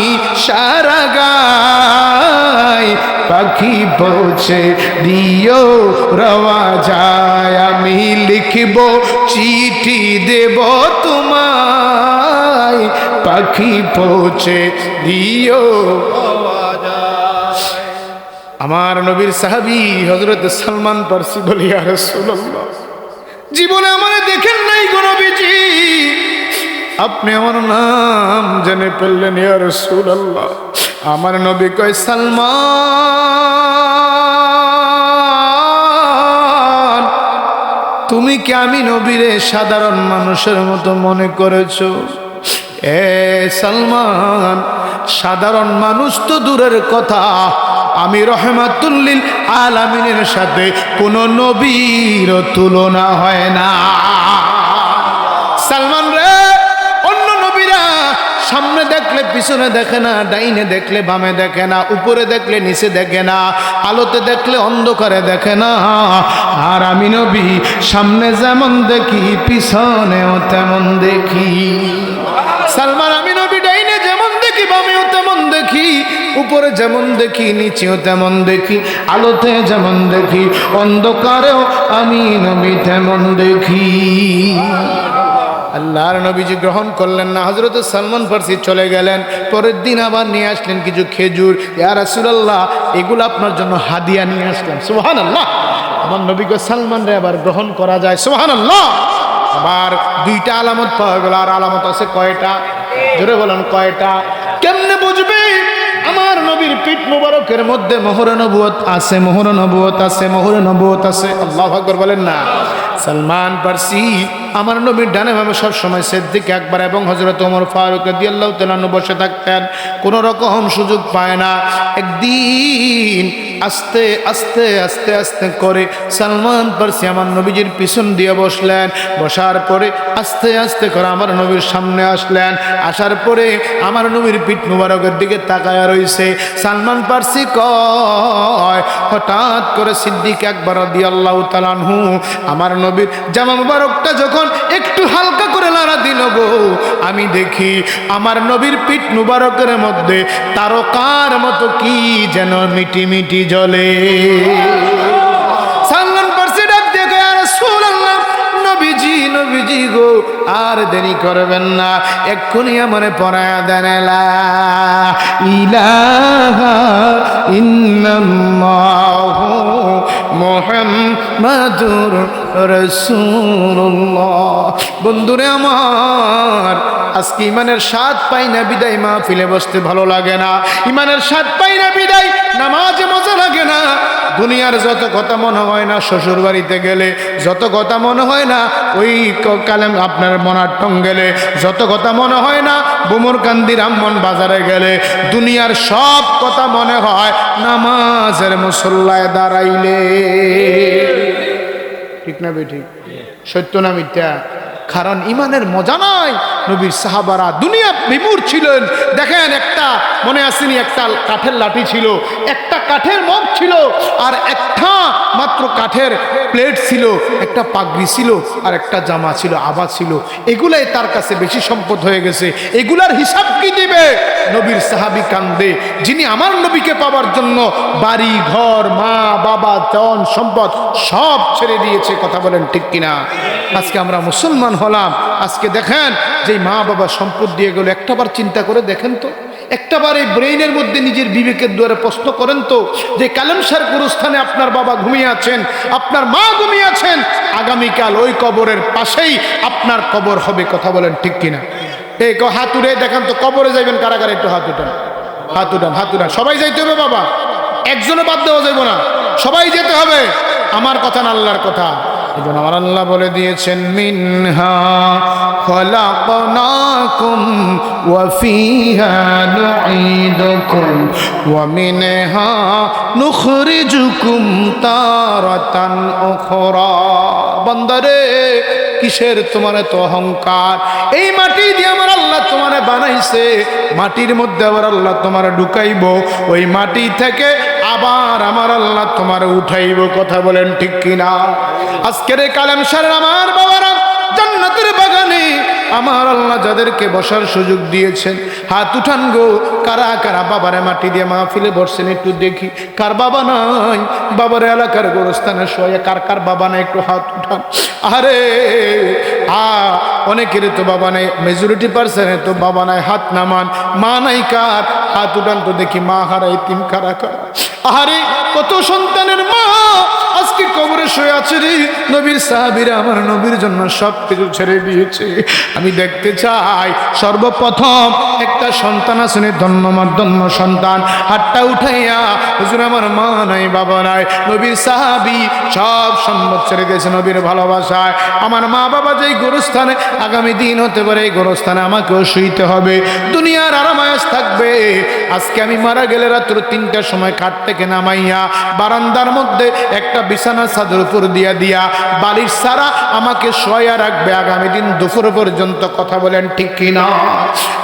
সারা গায় পাখি পৌঁছে দিও রওয়া যায় আমি লিখব চিঠি দেব তোমায় পাখি পৌঁছে দিও আমার নবীর সাহাবী হযরত সালমান ফার্সি বলি ইয়া রাসূলুল্লাহ জীবনে আমারে দেখেন নাই গো নবীজি আপনি আমার নাম জেনে ফেললেন ইয়া রাসূলুল্লাহ আমার নবী কয় সালমান তুমি কি আমি নবীরে সাধারণ মানুষের মতো মনে করেছো এ সালমান সাধারণ মানুষ তো দূরের কথা আমি রহমাতুল লিল আলামিনের সাথে কোন নবীর তুলনা হয় না সালমান রে অন্য নবীরা সামনে দেখলে পিছনে দেখে না ডাইনে দেখলে বামে দেখে না উপরে দেখলে নিচে দেখে না আলোতে দেখলে অন্ধকারে দেখে না আর আমি নবী সামনে যেমন দেখি পিছনেও তেমন দেখি সালমান আমি নবী ডাইনে যেমন দেখি বামেও তেমন দেখি উপরে যেমন দেখি নিচেও তেমন দেখি আলোতে যেমন দেখি অন্ধকারেও আমি নবী তেমন দেখি আল্লাহর নবীজি গ্রহণ করলেন না হযরত সালমান ফার্সি চলে গেলেন পরের দিন আবার নিয়ে আসলেন কিছু খেজুর ইয়া রাসূলুল্লাহ এগুলো আপনার জন্য হাদিয়া নিয়ে আসলাম সুবহানাল্লাহ আমার নবীকে সালমান রে আবার গ্রহণ করা যায় সুবহানাল্লাহ আবার দুইটা আলামত পাওয়া গেল আর আলামত আছে কয়টা জোরে বলেন কয়টা কেমনে বুঝবে আমার নবীর পিঠ মুবারকের মধ্যে মোহরে নবুয়ত আছে মোহরে নবুয়ত আছে মোহরে নবুয়ত আছে আল্লাহু আকবার বলেন না সালমান ফার্সি আমার নবীর ডানে বামে সব সময় সিদ্দিক আকবর এবং হযরত ওমর ফারুক রাদিয়াল্লাহু তাআলা বসে থাকতেন কোন রকম সুযোগ পায় না একদিন আস্তে আস্তে আস্তে আস্তে করে সালমান ফার্সি আমার নবীজির পিছন দিয়ে বসলেন বসার পরে আস্তে আস্তে করে আমার নবীর সামনে আসলেন আসার পরে আমার নবীর পিঠ মুবারকের দিকে তাকায়া রইছে সালমান ফার্সি কয় হঠাৎ করে সিদ্দিক আকবর রাদিয়াল্লাহু তাআলা আনহু আমার নবীর জামা মুবারকটা যখন একটু হালকা করে লাড়া দিল গো আমি দেখি আমার নবীর পিঠ মুবারকের মধ্যে তারকার মতো কি যেন মিটি মিটি জ্বলে সালমান ফার্সি ডাক দিয়ে কয় ইয়া রাসূলুল্লাহ নবীজি নবীজি গো আর দেরি করবেন না এক্ষুনি আমারে পড়ায়া দেন লা ইলাহা ইল্লাল্লাহু মুহাম্মাদুর মুহাম্মাদুর রাসূলুল্লাহ। বন্ধুরে আমার, আজকে ইমানের স্বাদ পাই না বিদায় মাহফিলে বসতে ভালো লাগে না, ইমানের স্বাদ পাই না বিদায় নামাজে মজা লাগে না। দুনিয়ার যত কথা মনে হয় না শ্বশুর বাড়িতে গেলে, যত কথা মনে হয় না ওই কালেম আপনার মনাট্টং গেলে, যত কথা মনে হয় না বুমরকান্দি রামমন বাজারে গেলে, দুনিয়ার সব কথা মনে হয় নামাজের মুসল্লায় দাঁড়াইলে। ঠিক না বেঠিক? সত্য না মিথ্যা? কারণ ইমানের মজা নাই। নবীর সাহাবারা দুনিয়া বিমূর ছিলেন। দেখেন, একটা মনে আসেনি, একটা কাঠের লাঠি ছিল, একটা কাঠের মগ ছিল, আর একটা মাত্র কাঠের প্লেট ছিল, একটা পাগড়ি ছিল, আর একটা জামা ছিল, আবা ছিল। এগুলাই তার কাছে বেশি সম্পদ হয়ে গেছে। এগুলার হিসাব কি দিবে? নবীর সাহাবী কান্দে, যিনি আমার নবীকে পাওয়ার জন্য বাড়ি ঘর, মা বাবা, ধন সম্পদ সব ছেড়ে দিয়েছে। কথা বলেন ঠিক কিনা? আজকে আমরা মুসলমান হলাম। আজকে দেখেন যে মা বাবা সম্পদ দিয়ে গেল, একটাবার চিন্তা করে দেখেন তো, একটাবার এই ব্রেইনের মধ্যে নিজের বিবেকের দ্বারা প্রশ্ন করেন তো, যে কালেমশার গুরুস্থানে আপনার বাবা ঘুমিয়ে আছেন, আপনার মা ঘুমিয়ে আছেন, আগামীকাল ওই কবরের পাশেই আপনার কবর হবে। কথা বলেন ঠিক কিনা? এই হাত উঠে দেখেন তো, কবরে যাইবেন কারা কারা? একটু হাত উঠান, হাত উঠান, হাত উঠান। সবাই যাইতে হবে বাবা, একজনও বাদ দেওয়া যাইব না, সবাই যেতে হবে। আমার কথা না আল্লাহর কথা। এজন্য আমার আল্লাহ বলে দিয়েছেন, মিনহা খলাকনাকুম ওয়া ফিহা নুঈদুকুম ওয়া মিনহা নুখরিজুকুম তারাতান উখরা। বান্দারে, কিসের তোমার এত অহংকার? এই মাটি দিয়ে আমার আল্লাহ তোমারে বানাইছে, মাটির মধ্যে আবার আল্লাহ তোমার ঢুকাইব, ওই মাটি থেকে আবার আমার আল্লাহ তোমার উঠাইব। কথা বলেন ঠিক কিনা? আজকের এই কালেমশারের আমার বাবারা জান্নাতের বাগানে আমার আল্লাহ যাদেরকে বসার সুযোগ দিয়েছেন, হাত উঠান গো। কারা কারা বাবারে মাটি দিয়ে মাহফিলে বসছেন একটু দেখি। কার বাবা নাই? বাবার এলাকার গোরস্থানে শোয়ে কার কার বাবা নাই? একটু হাত উঠান। আরে অনেকের তো বাবা নাই, মেজরিটি পার্সেন্টের তো বাবা নাই, হাত নামান। মা নাই কার? হাত উঠান তো দেখি। মা হারাই তিন কারা কারা? আরে কত সন্তানের মা আজকে কবরে শুয়ে আছে রে। নবীর সাহাবীরা আমার নবীর জন্য সব কিছু ছেড়ে দিয়েছে। আমি দেখতে চাই সর্বপ্রথম একটা সন্তান আসেন, ধন্য সন্তান, হাতটা উঠাইয়া, হুজুর আমার মা নাই বাবা নাই। নবীর সাহাবী সব সম্পদ ছেড়ে দিয়েছে নবীর ভালোবাসায়। আমার মা বাবা যেই গোরস্থানে আগামী দিন হতে পারে, এই গোরস্থানে আমাকেও শুইতে হবে, দুনিয়ার আরামায়াস থাকবে। আজকে আমি মারা গেলে রাত্র 3টার সময় খাট থেকে নামাইয়া বারান্দার মধ্যে একটা বিছানা চাদর উপর দিয়া বালিশ ছাড়া আমাকে শোয়া রাখবে আগামী দিন দুপুর পর্যন্ত। কথা বলেন ঠিক কিনা?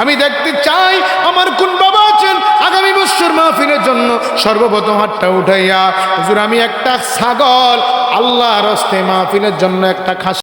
আমি দেখতে চাই আমার কোন বাবা আছেন আগামী বছর মাহফিলের জন্য সর্বপ্রথম হাতটা উঠাইয়া, হুজুর আমি একটা ছাগল আল্লাহর হস্তে মাহফিলের জন্য একটা খাস